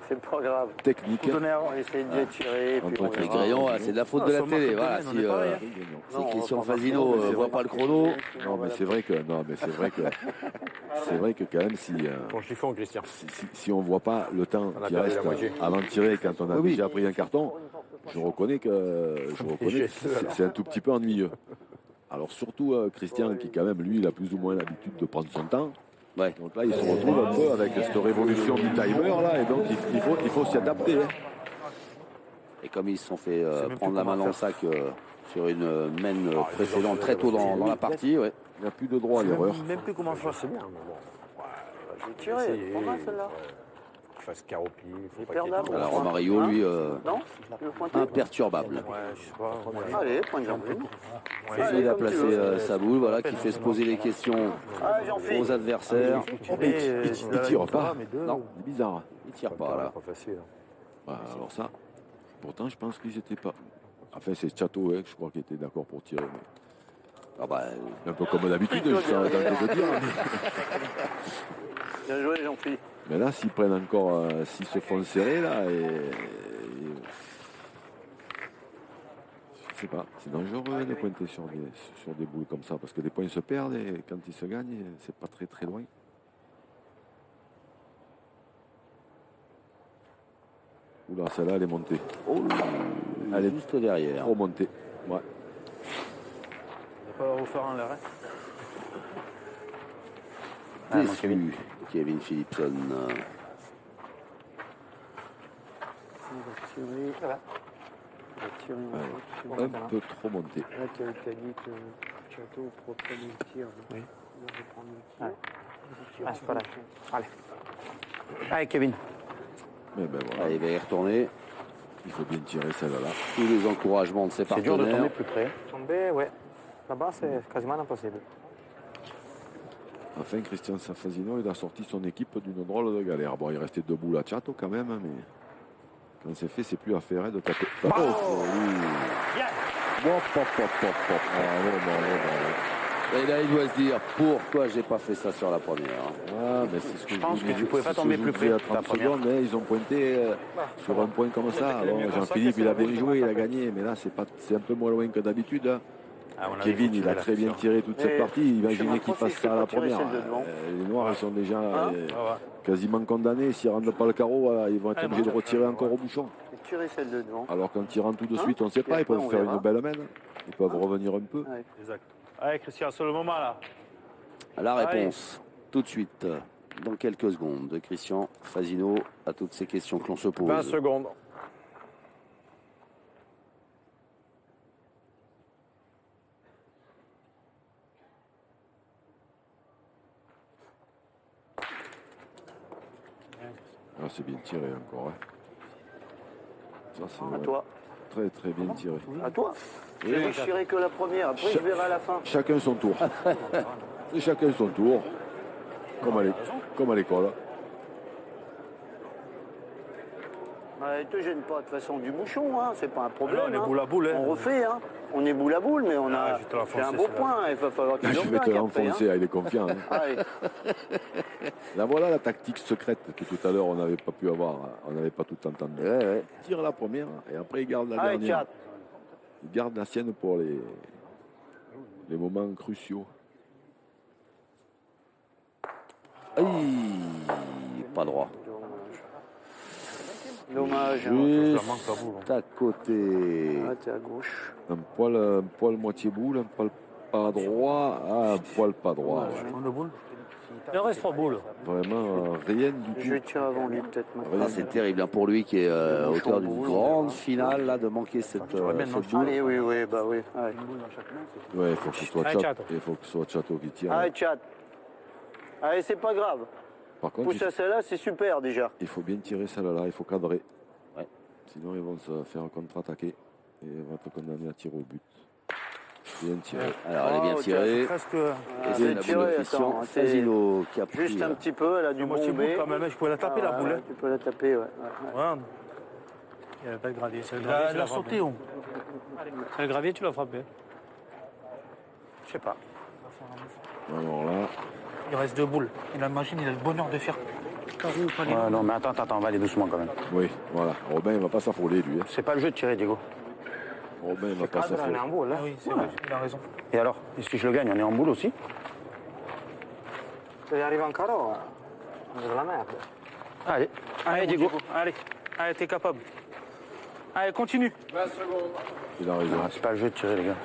C'est pas grave. Technique. On va essayer de les tirer. Les grillons, c'est de la faute de la télé. Voilà, si Christian Fasino ne voit pas le chrono. Non, mais c'est vrai que quand même, Bon, chiffon, Christian. si on ne voit pas le temps qui reste avant de tirer quand on a déjà pris un carton, je reconnais que c'est un tout petit peu ennuyeux. Alors surtout Christian qui quand même, lui, il a plus ou moins l'habitude de prendre son temps. Ouais. Donc là, il se retrouve un peu avec cette révolution du timer là, et donc il faut s'y adapter. Hein. Et comme ils se sont fait prendre la main dans le sac sur une main précédente très tôt dans la partie, il n'y a plus de droit à l'erreur. Même plus comment faire, c'est bien. Je vais tirer, pas mal celle-là. fasse carreau pied. Faut pas perdable. qu'il y ait Alors Hein Romario, lui, Non tu veux pointer imperturbable. Ouais, je sais pas. Allez, point de jambes. Il a placé sa boule, voilà, qui fait se poser les questions aux adversaires. Il tire pas. Non, C'est bizarre. il tire trop. pas là. Pas facile. Bah, alors ça, pourtant, je pense qu'ils étaient pas. Enfin, c'est Chateau, je crois, qui était d'accord pour tirer. Mais... Ah bah, Un peu comme d'habitude, je suis en train de dire. Bien joué, Jean-Philippe. Mais là, s'ils prennent encore, s'ils se font serrer, là, je sais pas, c'est dangereux de pointer sur des boules comme ça, parce que les points se perdent et quand ils se gagnent, c'est pas très très loin. Oula, celle-là, elle est montée. oh, Elle est juste derrière. trop montée. Ouais. On va pas refaire un l'arrêt. Déçu, Kevin Philipson. Un peu trop montée. Là, tu as dit que Chateau proprement le tir. Oui. Il va reprendre le tir. Ah, c'est pas là. Allez. Allez, Kevin. Mais ben voilà, Allez, il va y retourner. il faut bien tirer celle-là. Tous les encouragements de ses C'est dur de tomber partenaires. plus près. Tomber, ouais. Là-bas, c'est quasiment impossible. Enfin, Christian Safazino, il a sorti son équipe d'une drôle de galère. Bon, il restait debout là, Chateau quand même, mais quand c'est fait, c'est plus affaire de taper. Oh, oui. Hop, hop, hop, hop, hop. Bravo, bravo, bravo. Et là, il doit se dire pourquoi j'ai pas fait ça sur la première. Ah, mais c'est ce que Je pense que vous tu dis- pouvais pas c'est ce tomber que plus je vous dis près à de ta 30 première. secondes, hein, ils ont pointé sur un point comme ça. peut-être Bon, mieux comme ça Jean-Philippe, que il a c'est bien vrai, joué, il c'est a pas gagné, mais là, c'est un peu moins loin que d'habitude. Hein. À mon avis, Kevin, faut il a tirer très la bien puissance. tiré toute cette Mais partie. Imaginez chemin qu'il profil, fasse ça à la faut pas tirer première. celle de devant. Les Noirs, ils sont déjà Ouais, ouais. quasiment condamnés. S'ils ne rendent pas le carreau, ils vont être Ah, obligés de bon. retirer encore au bouchon. Tirer celle de devant. Alors quand ils rentrent tout de suite, on ne sait Et pas, ils après, peuvent on faire verra. une belle main. Ils peuvent revenir un peu. Ouais. Exact. Allez, Christian, sur le moment là. La réponse, tout de suite, dans quelques secondes, de Christian Fazino à toutes ces questions que l'on se pose. 20 secondes. Ah, c'est bien tiré encore. Hein. Ça, c'est À toi. très très bien tiré. À toi. Je vais tirer que la première. Après, je verrai à la fin. Chacun son tour. C'est chacun son tour. Comme à l'école. Ne te gêne pas de toute façon du bouchon, hein. C'est pas un problème. on est hein. boule à boule. Hein. On refait, hein. On est boule à boule, mais on Ah, a je vais te l'enfoncer, fait un beau celle-là. point. Il va falloir qu'il Je en vais te blague après, l'enfoncer, hein. il est confiant. Hein. Allez. Là voilà la tactique secrète que tout à l'heure on n'avait pas pu avoir, on n'avait pas tout entendu. Ouais, ouais. Il tire la première et après il garde la Allez, dernière. Tchad. Il garde la sienne pour les moments cruciaux. Aïe, pas droit. Dommage. Hein. Juste à côté. Ah, t'es à gauche. Un poil moitié boule, un poil pas droit, un poil pas droit. Ouais. Il en reste 3 boules. Vraiment rien du Je vais tout. tirer avant lui, peut-être maintenant. Ah, c'est terrible hein, pour lui qui est auteur d'une grande finale là, de manquer cette boule. Allez, oui, oui, bah oui. Allez, Ouais, il faut que ce soit Allez, Chateau. Chateau. Il faut que ce soit Chateau qui tire. Allez, Tchad. Allez, c'est pas grave. Par contre, Pousse à celle-là, c'est super déjà. il faut bien tirer celle-là, il faut cadrer. Ouais. Sinon, ils vont se faire contre-attaquer et ils vont te condamner à tirer au but. Bien tiré. Alors elle est bien Oh, tirée. Presque. Et c'est c'est la boule tiré, de Christian attends, c'est Fazino qui a pris. Juste un petit peu, elle a du Moi, c'est bombé. boule quand même. hein. Je pouvais la taper la boule. Ouais, hein. tu peux la taper, ouais. Ouais. Il n'y avait pas de gravier. C'est le Il gravier, a, tu il a l'as sauté. frappé. C'est le gravier, tu l'as frappé. Je sais pas. Alors là, Il reste 2 boules. Et la machine, il a le bonheur de faire carreau ou pas les Ouais, non, mais attends, on va aller doucement quand même. oui, voilà. Robin, il ne va pas s'affoler, lui. Hein. C'est pas le jeu de tirer, Diego. Robin, il ne va pas s'affoler. en boule, là. Ah oui, c'est vrai, il a raison. Et alors, est-ce que je le gagne? On est en boule aussi? Tu arrives en carreau, on est de la merde. Allez, Allez, Diego. Allez, allez, t'es capable. Allez, continue. Il a raison. Ah, c'est pas le jeu de tirer, les gars.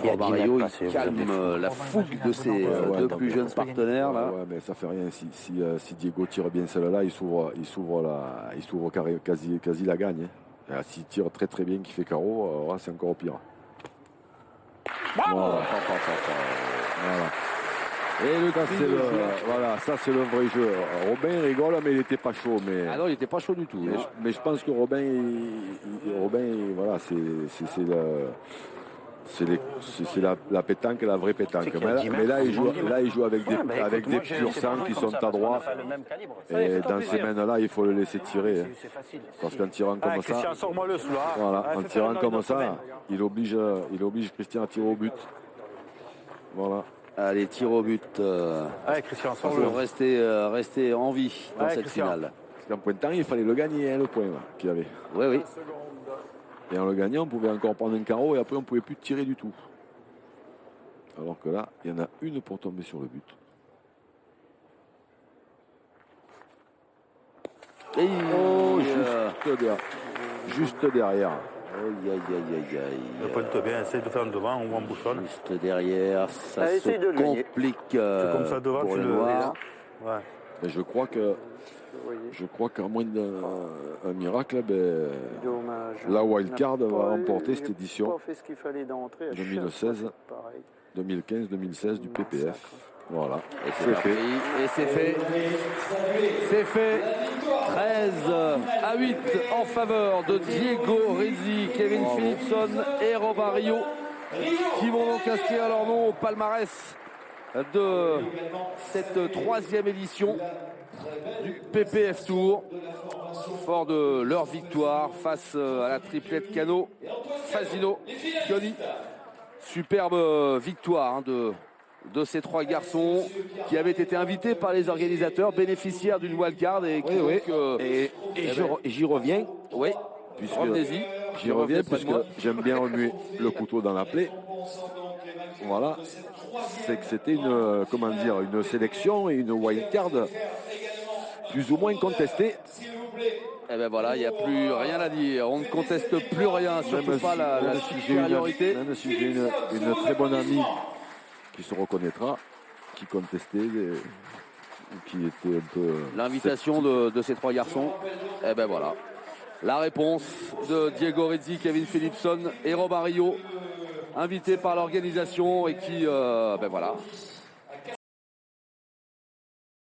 Il y a 10 Romario, mètres passés, il vous êtes des fous. calme la fougue de ses deux plus jeunes partenaires là. Ouais, mais ça fait rien. Si Diego tire bien celle-là, il s'ouvre quasi la gagne. Hein. S'il tire très très bien, qu'il fait carreau, c'est encore pire. Voilà. Voilà. Et le Ça, cri c'est de le, joie. voilà, ça c'est le vrai jeu. Robin rigole, mais il n'était pas chaud. Mais, Ah non, il n'était pas chaud du tout. hein. mais je pense que Robin, voilà, c'est la pétanque, la vraie pétanque. Mais là, il joue avec des purs sangs qui sont à droite. Et dans ces mains-là, il faut le laisser tirer. hein. Parce qu'en tirant comme ça, Christian, sors-moi le sous-là. voilà, en fais tirant faire comme une ça, semaine. il oblige Christian à tirer au but. Voilà. Allez, tir au but. Allez, Christian, Pour sors-le. rester en vie dans Ouais, cette Christian. finale. Parce qu'en point de temps, il fallait le gagner, hein, le point là, qu'il y avait. Oui, oui. Et en le gagnant, on pouvait encore prendre un carreau et après, on ne pouvait plus tirer du tout. Alors que là, il y en a une pour tomber sur le but. Et Oh, juste derrière. Aïe, aïe, aïe, aïe, Le aïe. pointe bien, essaye de faire un devant, on voit en bouchonne. Juste derrière, ça Ah, se essaye de le gagner. complique comme ça devant, pour tu les le- Noirs. Ouais. Mais je crois qu'à moins d'un miracle, ben, Dommage. la wildcard Il n'a va pas- remporter il cette n'a édition pas fait ce qu'il fallait d'entrée. À chaque 2016. fois, c'est pareil. 2015-2016 du PPF. Voilà. Et C'est fait. Et c'est fait. C'est fait. 13-8 en faveur de Diego Rizzi, Kevin Philipson et Romario, qui vont donc inscrire leur nom au palmarès de cette troisième édition du PPF Tour, fort de leur victoire face à la triplette Cano, Fasino, Chioni. Superbe victoire hein, de ces trois garçons qui avaient été invités par les organisateurs, bénéficiaires d'une wildcard et qui donc, Et j'y reviens. oui, Puisque revenez-y. j'y reviens près de puisque moi. j'aime bien remuer le couteau dans la plaie. Voilà. C'est que c'était une sélection et une wildcard plus ou moins contestée. Eh ben voilà, il n'y a plus rien à dire. On ne conteste plus rien, surtout pas la supériorité. Même si j'ai une très bonne amie qui se reconnaîtra, qui contestait, ou qui était un peu... L'invitation de ces trois garçons, eh ben voilà. La réponse de Diego Rizzi, Kevin Philipson et Romario, invités par l'organisation et qui, ben voilà,